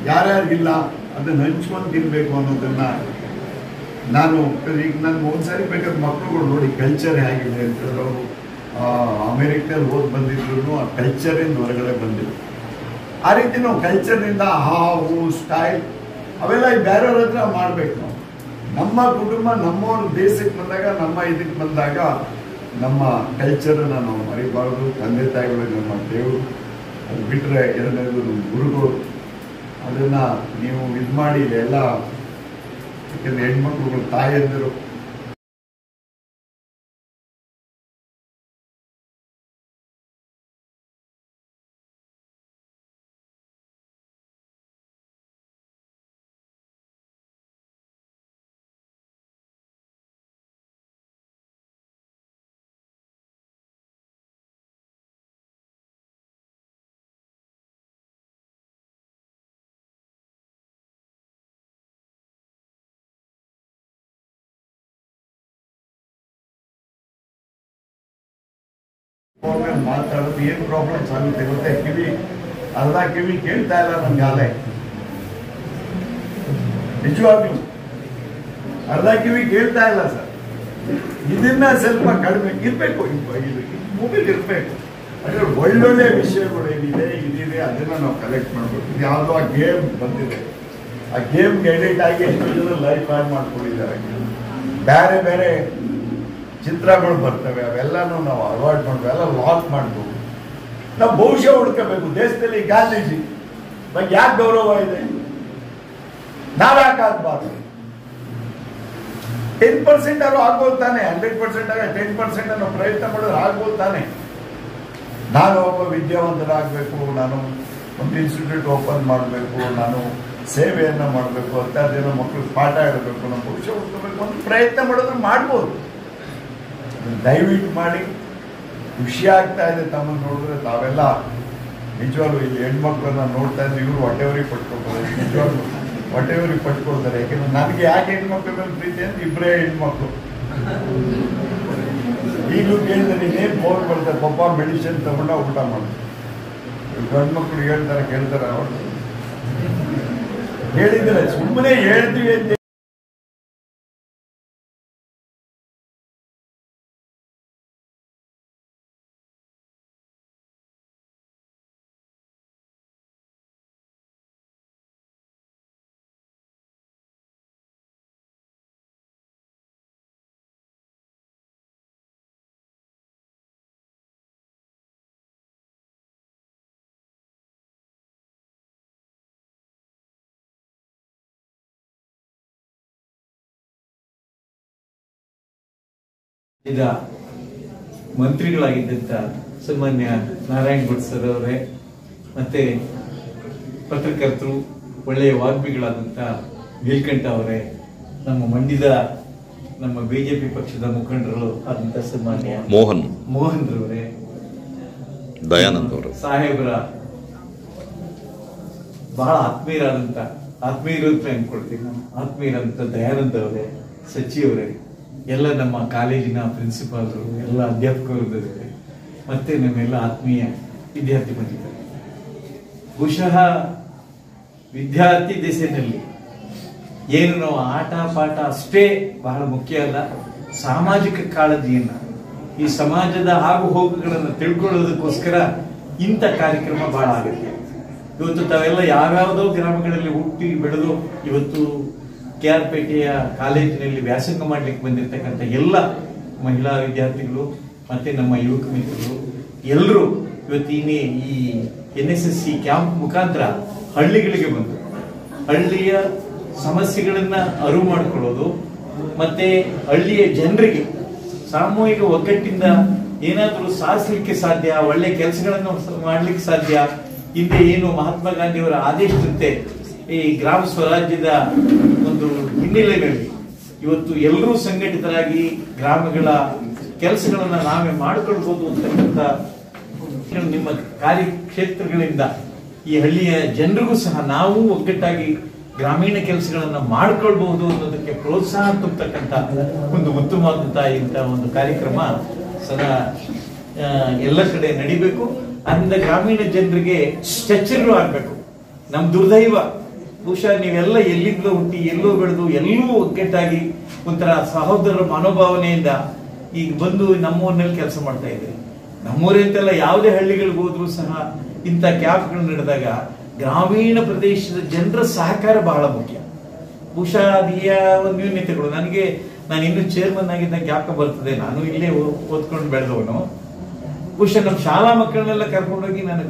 ಯಾರ್ಯಾರಿಗಿಲ್ಲ ಅದನ್ನ ಹಂಚ್ಕೊಂಡು ತಿನ್ಬೇಕು ಅನ್ನೋದನ್ನ ನಾನು ಈಗ ನನ್ಗೆ ಒಂದ್ಸಾರಿ ಬೇಕಾದ್ರೆ ಮಕ್ಕಳುಗಳು ನೋಡಿ ಕಲ್ಚರ್ ಹೇಗಿದೆ ಅಂತ ಹೇಳಿದ್ರೆ, ಅವರು ಅಮೆರಿಕದಲ್ಲಿ ಓದ್ ಬಂದಿದ್ರು, ಆ ಕಲ್ಚರಿಂದ ಹೊರಗಡೆ ಬಂದಿದ್ರು. ಆ ರೀತಿ ನಾವು ಕಲ್ಚರ್ನಿಂದ ಹಾವು ಸ್ಟೈಲ್ ಅವೆಲ್ಲ ಬೇರೆಯವ್ರ ಹತ್ರ ಮಾಡ್ಬೇಕು. ನಾವು ನಮ್ಮ ಕುಟುಂಬ ನಮ್ಮವ್ರ ದೇಶಕ್ಕೆ ಬಂದಾಗ, ನಮ್ಮ ಇದಕ್ಕೆ ಬಂದಾಗ ನಮ್ಮ ಕಲ್ಚರನ್ನು ನಾವು ಮರಿಬಾರ್ದು. ತಂದೆ ತಾಯಿಗಳು ನಮ್ಮ ದೇವರು, ಅದು ಬಿಟ್ಟರೆ ಎರಡನೇದು ನಮ್ಮ ಗುರುಗಳು. ಅದನ್ನ ನೀವು ಇದು ಮಾಡಿ ಎಲ್ಲ, ಯಾಕೆಂದ್ರೆ ಹೆಣ್ಮಕ್ಳುಗಳು ತಾಯಿಯಂದರು ಮಾತಾಡೋದು ಏನ್ ಪ್ರಾಬ್ಲಮ್ಸ್ ಆಗುತ್ತೆ ಗೊತ್ತೇ? ಅರ್ಧ ಕಿವಿ ಕೇಳ್ತಾ ಇಲ್ಲ ನಮ್ಗೆ ಆಲೆ, ನಿಜವಾಗ್ಲೂ ಅರ್ಧ ಕಿವಿ ಕೇಳ್ತಾ ಇಲ್ಲ ಸರ್. ಇದನ್ನ ಸ್ವಲ್ಪ ಕಡಿಮೆ ಇರ್ಬೇಕು, ಮೊಬೈಲ್ ಇರ್ಬೇಕು. ಅಂದ್ರೆ ಒಳ್ಳೊಳ್ಳೆ ವಿಷಯಗಳು ಏನಿದೆ ಇದಿದೆ ಅದನ್ನ ನಾವು ಕಲೆಕ್ಟ್ ಮಾಡ್ಬೇಕು. ಇದು ಯಾವುದೋ ಆ ಗೇಮ್ ಬಂದಿದೆ, ಆ ಗೇಮ್ಗೆ ಎಡಿಟ್ ಆಗಿ ಎಷ್ಟೋ ಜನ ಲೈಫ್ ಆಡ್ ಮಾಡ್ಕೊಂಡಿದ್ದಾರೆ. ಬೇರೆ ಬೇರೆ ಚಿತ್ರಗಳು ಬರ್ತವೆ, ಅವೆಲ್ಲನೂ ನಾವು ಅವಾಯ್ಡ್ ಮಾಡ್ಬೇಕು, ಎಲ್ಲ ಲಾಕ್ ಮಾಡ್ಬೇಕು. ನಾವು ಭವಿಷ್ಯ ಹುಡ್ಕೋಬೇಕು. ದೇಶದಲ್ಲಿ ಗಾಂಧೀಜಿ ಬಗ್ಗೆ ಯಾಕೆ ಗೌರವ ಇದೆ, ನಾವ್ಯಾಕೆ ಆಗ್ಬಾರ್ದು? 10% ಆದ್ರೂ ಆಗ್ಬೋದು ತಾನೆ. 100% ಆಗ 10% ಅನ್ನೋ ಪ್ರಯತ್ನ ಮಾಡಿದ್ರೆ ಆಗ್ಬೋದು ತಾನೆ. ನಾನು ಒಬ್ಬ ವಿದ್ಯಾವಂತನಾಗಬೇಕು, ನಾನು ಒಂದು ಇನ್ಸ್ಟಿಟ್ಯೂಟ್ ಓಪನ್ ಮಾಡಬೇಕು, ನಾನು ಸೇವೆಯನ್ನು ಮಾಡಬೇಕು, 10 ಜನ ಮಕ್ಕಳು ಪಾಠ ಹೇಳಬೇಕು, ನಮ್ಮ ಭವಿಷ್ಯ ಹುಡ್ಕೋಬೇಕು ಒಂದು ಪ್ರಯತ್ನ ಮಾಡಿದ್ರೆ ಮಾಡ್ಬೋದು. ದಯವಿಟ್ಟು ಮಾಡಿ. ಖುಷಿ ಆಗ್ತಾ ಇದೆ ತಮ್ಮನ್ನು ನೋಡಿದ್ರೆ. ತಾವೆಲ್ಲ ನಿಜವಾಗ್ಲೂ ಇಲ್ಲಿ ಹೆಣ್ಮಕ್ಳನ್ನ ನೋಡ್ತಾ ಇದ್ರೆ ಇವರು ಹೊಟ್ಟೆವರಿಗೆ ಪಟ್ಕೊಳ್ತಾರೆ. ನಿಜವಾಗ್ಲೂ ಹೊಟ್ಟೆವರಿಗೆ ಪಟ್ಕೊಳ್ತಾರೆ. ಯಾಕೆಂದ್ರೆ ನನಗೆ ಯಾಕೆ ಹೆಣ್ಮಕ್ಳ ಮೇಲೆ ಪ್ರೀತಿ ಅಂದ್ರೆ ಇಬ್ಬರೇ ಹೆಣ್ಮಕ್ಳು. ಈಗಲೂ ಕೇಳಿದ್ರೆ ನೀನೇನು ಫೋನ್ ಬರ್ತಾರೆ, ಪಪ್ಪ ಮೆಡಿಸಿನ್ ತಗೊಂಡ ಊಟ ಮಾಡ್ತಾರೆ. ಗಂಡು ಮಕ್ಕಳು ಹೇಳ್ತಾರೆ, ಕೇಳ್ತಾರೆ. ಅವರು ಹೇಳಿದ್ರೆ ಸುಮ್ಮನೆ ಹೇಳ್ತೀವಿ ಅಂತ. ಈಗ ಮಂತ್ರಿಗಳಾಗಿದ್ದಂಥ ಸನ್ಮಾನ್ಯ ನಾರಾಯಣ್ ಭಟ್ ಸರ್ ಅವರೇ, ಮತ್ತೆ ಪತ್ರಕರ್ತರು, ಒಳ್ಳೆಯ ವಾಗ್ಮಿಗಳಾದಂಥ ನೀಲಕಂಠ ಅವರೇ, ನಮ್ಮ ಮಂಡ್ಯದ ನಮ್ಮ ಬಿಜೆಪಿ ಪಕ್ಷದ ಮುಖಂಡರು ಆದಂಥ ಸನ್ಮಾನ್ಯ ಮೋಹನ್ ರವರೇ, ದಯಾನಂದ್ ಅವರು, ಸಾಹೇಬರ ಬಹಳ ಆತ್ಮೀಯರು ಅಂತ ಅನ್ಕೊಳ್ತೀನಿ ನಾನು, ಆತ್ಮೀಯರಂತ ದಯಾನಂದ್ ಅವರೇ, ಸಚಿವರೇ, ಎಲ್ಲ ನಮ್ಮ ಕಾಲೇಜಿನ ಪ್ರಿನ್ಸಿಪಾಲ್ರು, ಎಲ್ಲ ಅಧ್ಯಾಪಕರು, ಮತ್ತೆ ನಮ್ಮೆಲ್ಲ ಆತ್ಮೀಯ ವಿದ್ಯಾರ್ಥಿ ಬಂದಿದ್ದಾರೆ. ಬಹುಶಃ ವಿದ್ಯಾರ್ಥಿ ದೆಸೆಯಲ್ಲಿ ಏನು ನಾವು ಆಟ ಪಾಠ ಅಷ್ಟೇ ಬಹಳ ಮುಖ್ಯ ಅಲ್ಲ, ಸಾಮಾಜಿಕ ಕಾಳಜಿಯನ್ನ, ಈ ಸಮಾಜದ ಆಗು ಹೋಗುಗಳನ್ನು ತಿಳ್ಕೊಳ್ಳೋದಕ್ಕೋಸ್ಕರ ಇಂಥ ಕಾರ್ಯಕ್ರಮ ಬಹಳ ಆಗುತ್ತೆ. ಇವತ್ತು ತಾವೆಲ್ಲ ಯಾವ್ಯಾವುದೋ ಗ್ರಾಮಗಳಲ್ಲಿ ಹುಟ್ಟಿ ಬೆಳೆದು ಇವತ್ತು KR ಪೇಟೆಯ ಕಾಲೇಜಿನಲ್ಲಿ ವ್ಯಾಸಂಗ ಮಾಡ್ಲಿಕ್ಕೆ ಬಂದಿರತಕ್ಕಂಥ ಎಲ್ಲ ಮಹಿಳಾ ವಿದ್ಯಾರ್ಥಿಗಳು ಮತ್ತೆ ನಮ್ಮ ಯುವಕ ಮಿತ್ರರು ಎಲ್ಲರೂ ಇವತ್ತು ಈ NSSC ಕ್ಯಾಂಪ್ ಮುಖಾಂತರ ಹಳ್ಳಿಗಳಿಗೆ ಬಂದು ಹಳ್ಳಿಯ ಸಮಸ್ಯೆಗಳನ್ನ ಅರಿವು ಮಾಡಿಕೊಳ್ಳೋದು, ಮತ್ತೆ ಹಳ್ಳಿಯ ಜನರಿಗೆ ಸಾಮೂಹಿಕ ಒಗ್ಗಟ್ಟಿಂದ ಏನಾದರೂ ಸಾಧಿಸಲಿಕ್ಕೆ ಸಾಧ್ಯ, ಒಳ್ಳೆ ಕೆಲಸಗಳನ್ನು ಮಾಡ್ಲಿಕ್ಕೆ ಸಾಧ್ಯ. ಹಿಂದೆ ಏನು ಮಹಾತ್ಮ ಗಾಂಧಿಯವರ ಆದೇಶದಂತೆ ಈ ಗ್ರಾಮ ಸ್ವರಾಜ್ಯದ ಒಂದು ಹಿನ್ನೆಲೆಯಲ್ಲಿ ಇವತ್ತು ಎಲ್ಲರೂ ಸಂಘಟಿತರಾಗಿ ಗ್ರಾಮಗಳ ಕೆಲಸಗಳನ್ನ ನಾವೇ ಮಾಡಿಕೊಳ್ಬಹುದು ಅಂತಕ್ಕಂಥ ನಿಮ್ಮ ಕಾರ್ಯಕ್ಷೇತ್ರಗಳಿಂದ ಈ ಹಳ್ಳಿಯ ಜನರಿಗೂ ಸಹ ನಾವು ಒಗ್ಗಟ್ಟಾಗಿ ಗ್ರಾಮೀಣ ಕೆಲಸಗಳನ್ನ ಮಾಡ್ಕೊಳ್ಬಹುದು ಅನ್ನೋದಕ್ಕೆ ಪ್ರೋತ್ಸಾಹ ತುಂಬತಕ್ಕಂಥ ಒಂದು ಉತ್ತಮವಾದಂತಹ ಇಂಥ ಒಂದು ಕಾರ್ಯಕ್ರಮ ಸದಾ ಎಲ್ಲ ಕಡೆ ನಡಿಬೇಕು. ಅಂದ ಗ್ರಾಮೀಣ ಜನರಿಗೆ ಎಚ್ಚರಿಕೆ ಆಗ್ಬೇಕು. ನಮ್ ದುರ್ದೈವ ಬಹುಶಃ ನೀವೆಲ್ಲ ಎಲ್ಲಿಂದ ಹುಟ್ಟಿ ಎಲ್ಲೋ ಬೆಳೆದು ಎಲ್ಲೂ ಒಗ್ಗಟ್ಟಾಗಿ ಒಂಥರ ಸಹೋದರ ಮನೋಭಾವನೆಯಿಂದ ಈಗ ಬಂದು ನಮ್ಮೂರಿನಲ್ಲಿ ಕೆಲಸ ಮಾಡ್ತಾ ಇದ್ದೀರಿ. ನಮ್ಮೂರೇ ಅಂತೆಲ್ಲ ಯಾವುದೇ ಹಳ್ಳಿಗಳಿಗೆ ಹೋದ್ರೂ ಸಹ ಇಂಥ ಕ್ಯಾಂಪ್ಗಳು ನಡೆದಾಗ ಗ್ರಾಮೀಣ ಪ್ರದೇಶದ ಜನರ ಸಹಕಾರ ಬಹಳ ಮುಖ್ಯ. ಬಹುಶಃ ಅದಿಯ ಒಂದು ನ್ಯೂನ್ಯತೆಗಳು ನಾನು ಇನ್ನು ಚೇರ್ಮನ್ ಆಗಿದ್ದ ಜ್ಞಾಪಕ ಬರ್ತದೆ. ನಾನು ಇಲ್ಲೇ ಓದ್ಕೊಂಡು ಬೆಳೆದವನು. ಬಹುಶಃ ನಮ್ಮ ಶಾಲಾ ಮಕ್ಕಳನ್ನೆಲ್ಲ ಕರ್ಕೊಂಡೋಗಿ ನಾನು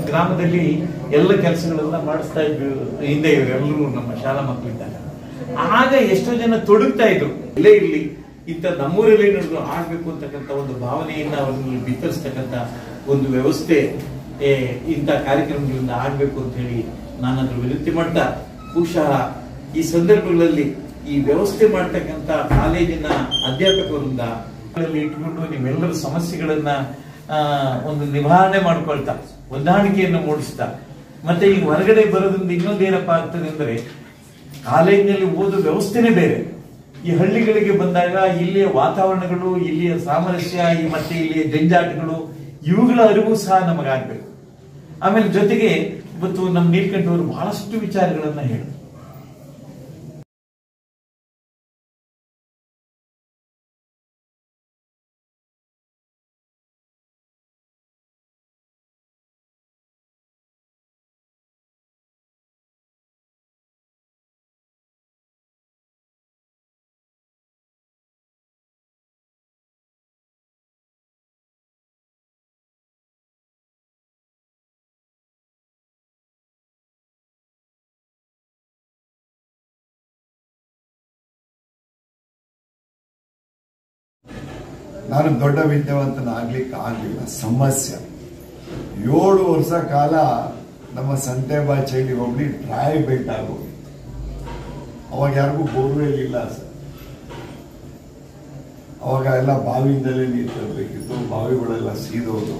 ಗ್ರಾಮದಲ್ಲಿ ಎಲ್ಲ ಕೆಲಸಗಳೆಲ್ಲ ಮಾಡಿಸ್ತಾ ಇದ್ವಿ. ಹಿಂದೆ ಇವರೆಲ್ಲರೂ ನಮ್ಮ ಶಾಲಾ ಮಕ್ಕಳಿದ್ದಾಗ ಆಗ ಎಷ್ಟೋ ಜನ ತೊಡಗ್ತಾ ಇದ್ರು. ಇಲ್ಲೇ ಇರ್ಲಿ ಇಂಥ ನಮ್ಮೂರಲ್ಲಿ ನಡೆದು ಆಗ್ಬೇಕು ಅಂತಕ್ಕಂಥ ಒಂದು ಭಾವನೆಯನ್ನ ಅವರಲ್ಲಿ ಬಿತ್ತರಿಸ್ತಕ್ಕಂಥ ಒಂದು ವ್ಯವಸ್ಥೆ ಇಂಥ ಕಾರ್ಯಕ್ರಮಗಳಿಂದ ಆಗ್ಬೇಕು ಅಂತ ಹೇಳಿ ನಾನು ಅದ್ರ ವಿನಂತಿ ಮಾಡ್ತಾ, ಬಹುಶಃ ಈ ಸಂದರ್ಭಗಳಲ್ಲಿ ಈ ವ್ಯವಸ್ಥೆ ಮಾಡ್ತಕ್ಕಂಥ ಕಾಲೇಜಿನ ಅಧ್ಯಾಪಕರಿಂದ ಇಟ್ಕೊಂಡು ನೀವೆಲ್ಲರ ಸಮಸ್ಯೆಗಳನ್ನ ಒಂದು ನಿವಾರಣೆ ಮಾಡ್ಕೊಳ್ತಾ ಹೊಂದಾಣಿಕೆಯನ್ನು ಮೂಡಿಸ್ತಾ, ಮತ್ತೆ ಈಗ ಹೊರಗಡೆ ಬರೋದ್ರಿಂದ ಇನ್ನೊಂದೇನಪ್ಪಾ ಆಗ್ತದೆ ಅಂದ್ರೆ ಕಾಲೇಜಿನಲ್ಲಿ ಓದೋ ವ್ಯವಸ್ಥೆನೇ ಬೇರೆ. ಈ ಹಳ್ಳಿಗಳಿಗೆ ಬಂದಾಗ ಇಲ್ಲಿಯ ವಾತಾವರಣಗಳು, ಇಲ್ಲಿಯ ಸಾಮರಸ್ಯ, ಮತ್ತೆ ಇಲ್ಲಿಯ ಜಂಜಾಟಗಳು, ಇವುಗಳ ಅರಿವು ಸಹ ನಮಗಾಗ್ಬೇಕು. ಆಮೇಲೆ ಜೊತೆಗೆ ಇವತ್ತು ನಮ್ಮ ನೀಲಕಂಠವರು ಬಹಳಷ್ಟು ವಿಚಾರಗಳನ್ನ ಹೇಳಿದ್ರು. ನಾನು ದೊಡ್ಡ ವಿದ್ಯಾವಂತನಾಗ್ಲಿಕ್ಕೆ ಆಗಲಿಲ್ಲ. ಸಮಸ್ಯೆ 7 ವರ್ಷ ಕಾಲ ನಮ್ಮ ಸಂತೆಬಾಚೆಯಲ್ಲಿ ಹೋಗಿ ಡ್ರೈ ಬೆಲ್ಟ್ ಆಗೋಗಿ. ಅವಾಗ ಯಾರಿಗೂ ಬೋರ್ವೆಲ್ ಇಲ್ಲ ಸರ್. ಅವಾಗ ಎಲ್ಲ ಬಾವಿಯಿಂದಲೇ ನೀರು ತರಬೇಕಿತ್ತು. ಬಾವಿಗಳೆಲ್ಲ ಸೀದೋದು.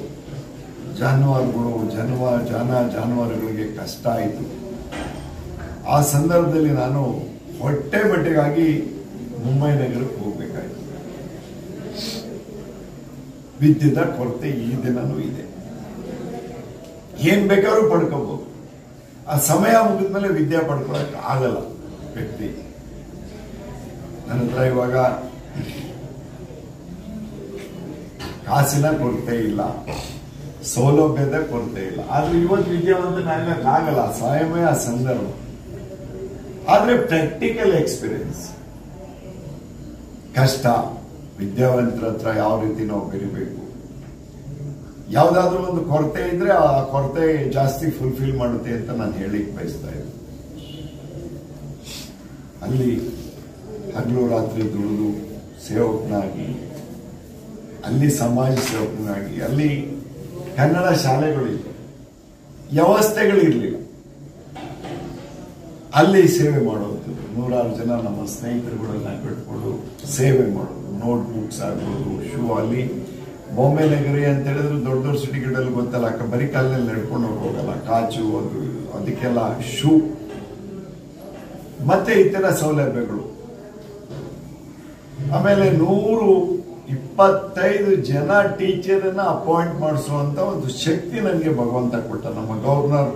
ಜಾನುವಾರುಗಳಿಗೆ ಕಷ್ಟ ಆಯಿತು. ಆ ಸಂದರ್ಭದಲ್ಲಿ ನಾನು ಹೊಟ್ಟೆ ಬಟ್ಟೆಗಾಗಿ ಮುಂಬೈ ನಗರಕ್ಕೆ ಹೋಗ್ಬೇಕಾಯ್ತು. ವಿದ್ಯುತ್ ಕೊರತೆ ಈ ದಿನನೂ ಇದೆ. ಏನ್ ಬೇಕಾದ್ರೂ ಪಡ್ಕೋಬಹುದು. ಆ ಸಮಯ ಮುಗಿದ್ಮೇಲೆ ವಿದ್ಯೆ ಪಡ್ಕೊಳಕ್ ಆಗಲ್ಲ ವ್ಯಕ್ತಿ. ನನ್ನ ಹತ್ರ ಇವಾಗ ಕಾಸಿನ ಕೊರತೆ ಇಲ್ಲ, ಸೌಲಭ್ಯದ ಕೊರತೆ ಇಲ್ಲ. ಆದ್ರೆ ಇವತ್ತು ವಿದ್ಯಾವಂತನಾಗಲ್ಲ, ಸಮಯ ಸಂದರ್ಭ. ಆದ್ರೆ ಪ್ರಾಕ್ಟಿಕಲ್ ಎಕ್ಸ್ಪೀರಿಯನ್ಸ್ ಕಷ್ಟ. ವಿದ್ಯಾವಂತರ ಹತ್ರ ಯಾವ ರೀತಿ ನಾವು ಬೆರಿಬೇಕು, ಯಾವ್ದಾದ್ರು ಒಂದು ಕೊರತೆ ಇದ್ರೆ ಆ ಕೊರತೆ ಜಾಸ್ತಿ ಫುಲ್ಫಿಲ್ ಮಾಡುತ್ತೆ ಅಂತ ನಾನು ಹೇಳಿಕ್ ಬಯಸ್ತಾ ಇದ್ದೆ. ಅಲ್ಲಿ ಹಗಲು ರಾತ್ರಿ ದುಡಿದು ಸೇವಕನಾಗಿ, ಅಲ್ಲಿ ಸಮಾಜ ಸೇವಕನಾಗಿ, ಅಲ್ಲಿ ಕನ್ನಡ ಶಾಲೆಗಳಿಲ್ಲ, ವ್ಯವಸ್ಥೆಗಳಿರ್ಲಿಲ್ಲ. ಅಲ್ಲಿ ಸೇವೆ ಮಾಡೋದು. 100 ಜನ ನಮ್ಮ ಸ್ನೇಹಿತರುಗಳನ್ನ ಕಟ್ಕೊಂಡು ಸೇವೆ ಮಾಡೋದು. ನೋಟ್ ಬುಕ್ಸ್ ಆಗ್ಬೋದು, ಶೂ. ಅಲ್ಲಿ ಬಾಂಬೆ ನಗರಿ ಅಂತ ಹೇಳಿದ್ರೆ ದೊಡ್ಡ ದೊಡ್ಡ ಸಿಟಿಗಳಲ್ಲಿ ಗೊತ್ತಲ್ಲ, ಬರೀ ಕಾಲಿನಲ್ಲಿ ನಡ್ಕೊಂಡು ಹೋಗಲ್ಲ. ಕಾಚು ಅದು ಅದಕ್ಕೆಲ್ಲ ಶೂ, ಮತ್ತೆ ಇತರ ಸೌಲಭ್ಯಗಳು. ಆಮೇಲೆ 125 ಜನ ಟೀಚರನ್ನ ಅಪಾಯಿಂಟ್ ಮಾಡಿಸುವಂತ ಒಂದು ಶಕ್ತಿ ನನಗೆ ಭಗವಂತ ಕೊಟ್ಟ. ನಮ್ಮ ಗವರ್ನರ್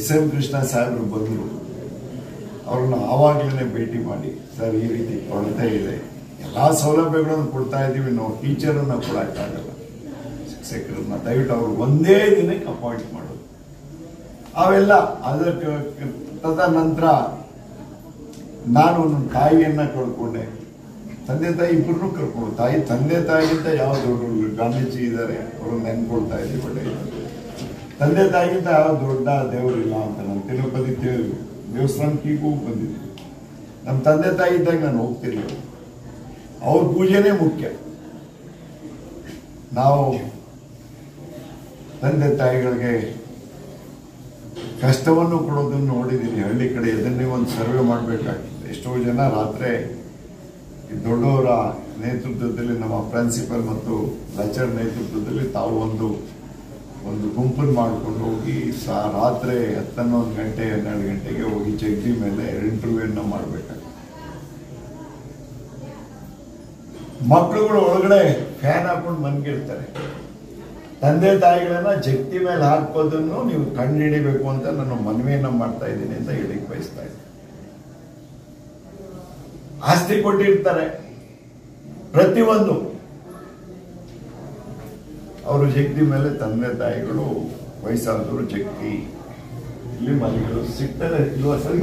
SM ಕೃಷ್ಣ ಸಾಹೇಬರು ಬಂದರು. ಅವ್ರನ್ನ ಆವಾಗಲೇ ಭೇಟಿ ಮಾಡಿ, ಸರ್ ಈ ರೀತಿ ಕೊರತೆ ಇದೆ, ಎಲ್ಲಾ ಸೌಲಭ್ಯಗಳನ್ನು ಕೊಡ್ತಾ ಇದ್ದೀವಿ, ನಾವು ಟೀಚರನ್ನ ಕೊಡಕ್ಕಾಗಲ್ಲ, ಶಿಕ್ಷಕರನ್ನ ದಯವಿಟ್ಟು ಅವ್ರು ಒಂದೇ ದಿನಕ್ಕೆ ಅಪಾಯಿಂಟ್ ಮಾಡೋದು. ಅವೆಲ್ಲ ಅದಕ್ಕೆ ತದನಂತರ ನಾನು ನನ್ನ ತಾಯಿಯನ್ನ ಕಳ್ಕೊಂಡೆ. ತಂದೆ ತಾಯಿ ಇಬ್ಬರನ್ನೂ ಕರ್ಕೊಂಡು, ತಂದೆ ತಾಯಿಗಿಂತ ಯಾವ ದೊಡ್ಡ ಗಾಂಧೀಜಿ ಇದ್ದಾರೆ, ಅವ್ರನ್ನ ನೆನ್ಕೊಳ್ತಾ ಇದ್ದೀವಿ. ಒಳ್ಳೆ ತಂದೆ ತಾಯಿಗಿಂತ ಯಾವ ದೊಡ್ಡ ದೇವರಿಲ್ಲ ಅಂತ ನಾನು ತಿರುಪತಿ ದೇವಸ್ಥಾನಕ್ಕೂ ಬಂದಿದ್ದೀನಿ. ನಮ್ಮ ತಂದೆ ತಾಯಿ ಇದ್ದಾಗ ನಾನು ಹೋಗ್ತಿರ್ಲಿಲ್ಲ. ಅವ್ರ ಪೂಜೆನೇ ಮುಖ್ಯ. ನಾವು ತಂದೆ ತಾಯಿಗಳಿಗೆ ಕಷ್ಟವನ್ನು ಕೊಡೋದನ್ನು ನೋಡಿದ್ದೀನಿ ಹಳ್ಳಿ ಕಡೆ. ಇದನ್ನೇ ಒಂದು ಸರ್ವೆ ಮಾಡಬೇಕಾಗ್ತದೆ. ಎಷ್ಟೋ ಜನ ರಾತ್ರಿ ದೊಡ್ಡವರ ನೇತೃತ್ವದಲ್ಲಿ, ನಮ್ಮ ಪ್ರಿನ್ಸಿಪಲ್ ಮತ್ತು ಲೆಕ್ಚರ್ ನೇತೃತ್ವದಲ್ಲಿ ತಾವು ಒಂದು ಗುಂಪನ್ನು ಮಾಡ್ಕೊಂಡು ಹೋಗಿ ರಾತ್ರಿ 11 ಗಂಟೆ 12 ಗಂಟೆಗೆ ಹೋಗಿ ಜಗ್ಗಿ ಮೇಲೆ ಇಂಟರ್ವ್ಯೂನ ಮಾಡಬೇಕಾಗ್ತದೆ. ಮಕ್ಕಳುಗಳು ಒಳಗಡೆ ಫ್ಯಾನ್ ಹಾಕೊಂಡು ಮನ್ಗಿರ್ತಾರೆ. ತಂದೆ ತಾಯಿಗಳನ್ನ ಜಗ್ತಿ ಮೇಲೆ ಹಾಕೋದನ್ನು ನೀವು ಕಂಡು ಹಿಡಿಬೇಕು ಅಂತ ನಾನು ಮನವಿಯನ್ನ ಮಾಡ್ತಾ ಇದ್ದೀನಿ ಅಂತ ಹೇಳಿಕ್ ಬಯಸ್ತಾ ಇದ್ದೀನಿ. ಆಸ್ತಿ ಕೊಟ್ಟಿರ್ತಾರೆ ಪ್ರತಿಯೊಂದು. ಅವರು ಜಗ್ತಿ ಮೇಲೆ ತಂದೆ ತಾಯಿಗಳು ವಯಸ್ಸಾದವರು ಜಗ್ತಿ ಇಲ್ಲಿ ಮನೆಗಳು ಸಿಗ್ತಾರೆ ಇಲ್ವಾ ಸರ್?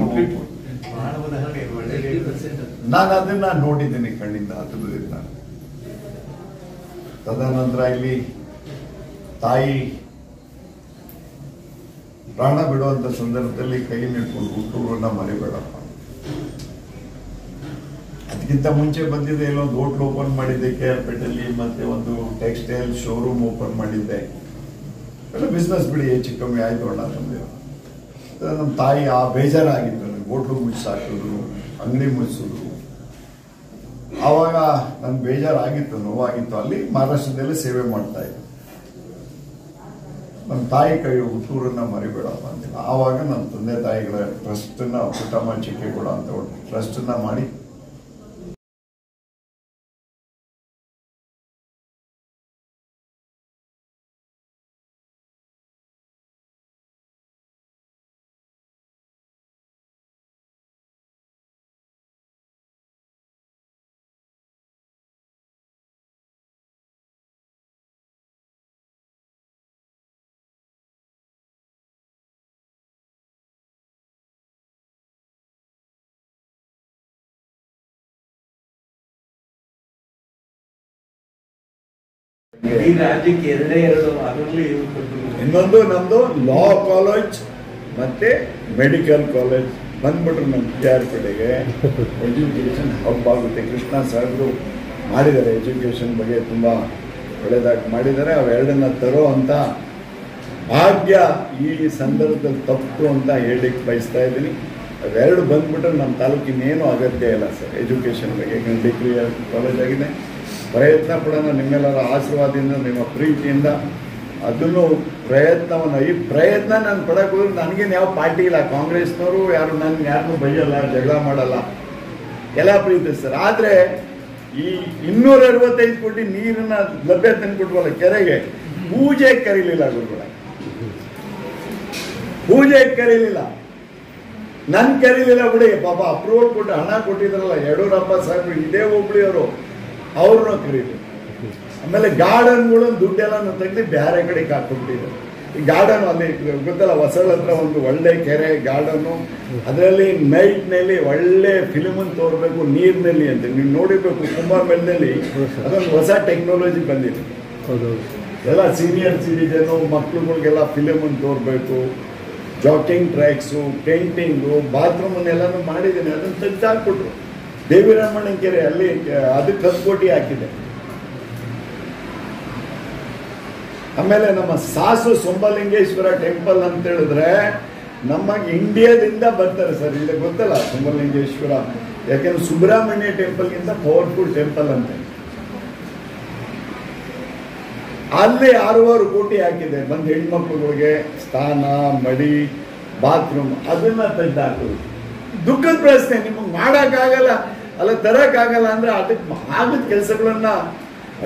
ನಾನು ಅದನ್ನ ನೋಡಿದ್ದೀನಿ ಕಣ್ಣಿಂದ, ಹತ್ತಿರದಿಂದ. ತದನಂತರ ಇಲ್ಲಿ ತಾಯಿ ಪ್ರಾಣ ಬಿಡುವಂತ ಸಂದರ್ಭದಲ್ಲಿ ಕೈ ನಿಟ್ಕೊಂಡು ಹುಟ್ಟೂರನ್ನ ಮರಿಬೇಡಪ್ಪ. ಅದಕ್ಕಿಂತ ಮುಂಚೆ ಬಂದಿದ್ದೆ, ಇಲ್ಲೊಂದು ಹೋಟ್ಲ್ ಓಪನ್ ಮಾಡಿದ್ದೆ KR-ಪೇಟೆಯಲ್ಲಿ, ಮತ್ತೆ ಒಂದು ಟೆಕ್ಸ್ಟೈಲ್ ಶೋರೂಮ್ ಓಪನ್ ಮಾಡಿದ್ದೆ. ಎಲ್ಲ ಬಿಸ್ನೆಸ್ ಬಿಡಿ ಹೆಚ್ಚು ಕಮ್ಮಿ ಆಯ್ತು ಅಣ್ಣ ನಮ್ಗೆ. ನಮ್ಮ ತಾಯಿ ಆ ಬೇಜಾರಾಗಿತ್ತು. ನನಗೆ ಹೋಟ್ಲು ಮುಚ್ಚಾಕಿದ್ರು, ಅಂಗಡಿ ಮುಚ್ಚಿದ್ರು. ಆವಾಗ ನನ್ಗೆ ಬೇಜಾರಾಗಿತ್ತು, ನೋವಾಗಿತ್ತು. ಅಲ್ಲಿ ಮಹಾರಾಷ್ಟ್ರದಲ್ಲೇ ಸೇವೆ ಮಾಡ್ತಾ ಇದ್ದೆ. ನಮ್ಮ ತಾಯಿ ಕೈ ಹುಟ್ಟೂರನ್ನ ಮರಿಬೇಡಪ್ಪ ಅಂತಿಲ್ಲ. ಆವಾಗ ನನ್ನ ತಂದೆ ತಾಯಿಗಳ ಟ್ರಸ್ಟನ್ನ, ಪುಟ್ಟಮ್ಮ ಚಿಕ್ಕೇಗೌಡ ಅಂತ ಒಂದು ಟ್ರಸ್ಟನ್ನ ಮಾಡಿ ಈ ರಾಜ್ಯಕ್ಕೆ 2 ಅದರಲ್ಲಿ ಇನ್ನೊಂದು ನಮ್ದು ಲಾ ಕಾಲೇಜ್ ಮತ್ತೆ ಮೆಡಿಕಲ್ ಕಾಲೇಜ್ ಬಂದ್ಬಿಟ್ರು ನಮ್ಮ KR-ಪೇಟೆಗೆ. ಎಜುಕೇಶನ್ ಹಬ್ ಆಗುತ್ತೆ. ಕೃಷ್ಣ ಸಾಹೇಬರು ಮಾಡಿದ್ದಾರೆ. ಎಜುಕೇಷನ್ ಬಗ್ಗೆ ತುಂಬ ಒಳ್ಳೆಯದಾಗಿ ಮಾಡಿದ್ದಾರೆ. ಅವೆರಡನ್ನ ತರೋ ಅಂತ ಭಾಗ್ಯ ಈ ಸಂದರ್ಭದಲ್ಲಿ ತಪ್ಪು ಅಂತ ಹೇಳಲಿಕ್ಕೆ ಬಯಸ್ತಾ ಇದ್ದೀನಿ. ಅವೆರಡು ಬಂದ್ಬಿಟ್ರೆ ನಮ್ಮ ತಾಲೂಕಿನೇನು ಅಗತ್ಯ ಇಲ್ಲ ಸರ್ ಎಜುಕೇಷನ್ ಬಗ್ಗೆ. ಡಿಗ್ರಿ ಕಾಲೇಜ್ ಆಗಿದೆ. ಪ್ರಯತ್ನ ಪಡೋಣ, ನಿಮ್ಮೆಲ್ಲರ ಆಶೀರ್ವಾದದಿಂದ, ನಿಮ್ಮ ಪ್ರೀತಿಯಿಂದ ಅದನ್ನು ಪ್ರಯತ್ನವನ್ನು ಈ ಪ್ರಯತ್ನ ನಾನು ಪಡಕ್ಕೆ ಹೋದ್ರೆ ನನಗೇನು ಯಾವ ಪಾರ್ಟಿ ಇಲ್ಲ, ಕಾಂಗ್ರೆಸ್ನವರು ಯಾರು ನಾನು ಯಾರನ್ನೂ ಬೈಯಲ್ಲ, ಜಗಳ ಮಾಡಲ್ಲ, ಎಲ್ಲ ಪ್ರೀತಿ ಸರ್. ಆದರೆ ಈ 265 ಕೋಟಿ ನೀರನ್ನ ಲಭ್ಯ ತಂದುಕೊಟ್ವಲ್ಲ ಕೆರೆಗೆ, ಪೂಜೆ ಕರೀಲಿಲ್ಲ ಗುರುಗಳ, ಪೂಜೆ ಕರೀಲಿಲ್ಲ, ನನ್ ಕರೀಲಿಲ್ಲ ಬಿಡಿ. ಪಾಪ ಅಪ್ರೂವಲ್ ಕೊಟ್ಟು ಹಣ ಕೊಟ್ಟಿದ್ರಲ್ಲ ಯಡಿಯೂರಪ್ಪ ಸಾಹೇಬ್ರು, ಇದೇ ಹುಬ್ಳಿಯವರು, ಅವ್ರನ್ನ ಕರೀಲಿ. ಆಮೇಲೆ ಗಾರ್ಡನ್ಗಳು ದುಡ್ಡೆಲ್ಲ ತೆಗೆದು ಬೇರೆ ಕಡೆಗೆ ಹಾಕ್ಬಿಟ್ಟಿದ್ದಾರೆ. ಈ ಗಾರ್ಡನ್ ಅಲ್ಲಿ ಗೊತ್ತಲ್ಲ, ಹೊಸಳ ಹತ್ರ ಒಂದು ಒಳ್ಳೆ ಕೆರೆ ಗಾರ್ಡನ್ನು, ಅದರಲ್ಲಿ ನೈಟ್ನಲ್ಲಿ ಒಳ್ಳೆ ಫಿಲ್ಮನ್ನು ತೋರ್ಬೇಕು ನೀರಿನಲ್ಲಿ ಅಂತ. ನೀವು ನೋಡಿರ್ಬೇಕು ಕುಂಭಮೇಳದಲ್ಲಿ ಅದೊಂದು ಹೊಸ ಟೆಕ್ನಾಲಜಿ ಬಂದಿದೆ. ಎಲ್ಲ ಸೀನಿಯರ್ ಸಿಟಿಜನ್ನು ಮಕ್ಳುಗಳಿಗೆಲ್ಲ ಫಿಲ್ಮನ್ನು ತೋರ್ಬೇಕು, ಜಾಕಿಂಗ್ ಟ್ರ್ಯಾಕ್ಸು, ಪೇಂಟಿಂಗು, ಬಾತ್ರೂಮನ್ನೆಲ್ಲನೂ ಮಾಡಿದ್ದೀನಿ. ಅದನ್ನು ತೆಗೆದಾಕ್ಬಿಟ್ರು. ದೇವಿರಮಣ ಕೆರೆ ಅಲ್ಲಿ ಅದಕ್ಕೆ 10 ಕೋಟಿ ಹಾಕಿದೆ. ಆಮೇಲೆ ನಮ್ಮ ಸಾಸು ಸೋಮಲಿಂಗೇಶ್ವರ ಟೆಂಪಲ್ ಅಂತ ಹೇಳಿದ್ರೆ ನಮ್ಮ ಇಂಡಿಯಾದಿಂದ ಬರ್ತಾರೆ ಸರ್. ಇಲ್ಲಿ ಗೊತ್ತಲ್ಲ ಸೋಮಲಿಂಗೇಶ್ವರ, ಯಾಕೆಂದ್ರೆ ಸುಬ್ರಹ್ಮಣ್ಯ ಟೆಂಪಲ್ಗಿಂತ ಪವರ್ಫುಲ್ ಟೆಂಪಲ್ ಅಂತ. ಅಲ್ಲಿ 6 ಕೋಟಿ ಹಾಕಿದೆ. ಬಂದು ಹೆಣ್ಮಕ್ಳುಗಳಿಗೆ ಸ್ಥಾನ, ಮಡಿ, ಬಾತ್ರೂಮ್ ಅದನ್ನ ತೆಗೆದಾಕೋದು. ದುಃಖದ ಪ್ರಶ್ನೆ, ನಿಮಗೆ ಮಾಡೋಕ್ಕಾಗಲ್ಲ, ಅಲ್ಲ ತರಕ್ಕಾಗಲ್ಲ ಅಂದ್ರೆ ಅದಕ್ಕೆ ಆಗದ ಕೆಲಸಗಳನ್ನ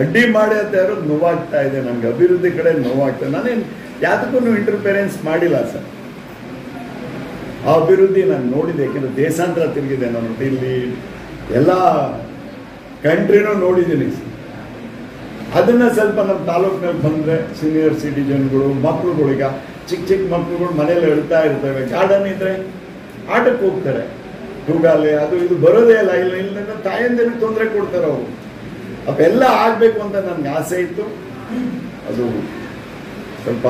ಅಡ್ಡಿ ಮಾಡಿ ಅಂತ ಇರೋದು ನೋವಾಗ್ತಾ ಇದೆ ನನಗೆ. ಅಭಿವೃದ್ಧಿ ಕಡೆ ನೋವಾಗ್ತದೆ. ನಾನೇನು ಯಾತಕ್ಕೂ ಇಂಟರ್ಫಿರೆನ್ಸ್ ಮಾಡಿಲ್ಲ ಸರ್. ಆ ಅಭಿವೃದ್ಧಿ ನಾನು ನೋಡಿದೆ, ಯಾಕೆಂದ್ರೆ ದೇಶಾಂತರ ತಿರುಗಿದೆ ನಾನು. ಇಲ್ಲಿ ಎಲ್ಲ ಕಂಟ್ರಿನೂ ನೋಡಿದ್ದೀನಿ ಸರ್. ಅದನ್ನ ಸ್ವಲ್ಪ ನಮ್ಮ ತಾಲೂಕಿನಲ್ಲಿ ಬಂದರೆ ಸೀನಿಯರ್ ಸಿಟಿಜನ್ಗಳು, ಮಕ್ಳುಗಳೀಗ ಚಿಕ್ಕ ಚಿಕ್ಕ ಮಕ್ಳುಗಳು ಮನೇಲಿ ಹೇಳ್ತಾ ಇರ್ತವೆ. ಗಾರ್ಡನ್ ಇದ್ರೆ ಆಟಕ್ಕೆ ಹೋಗ್ತಾರೆ, ತೂಗಾಲೆ ಅದು ಇದು ಬರೋದೇ ಇಲ್ಲ. ಇಲ್ಲ ತಾಯಂದಿರಿಗೆ ತೊಂದರೆ ಕೊಡ್ತಾರೆ ಅವರು. ಅವೆಲ್ಲ ಆಗಬೇಕು ಅಂತ ನನಗೆ ಆಸೆ ಇತ್ತು. ಅದು ಸ್ವಲ್ಪ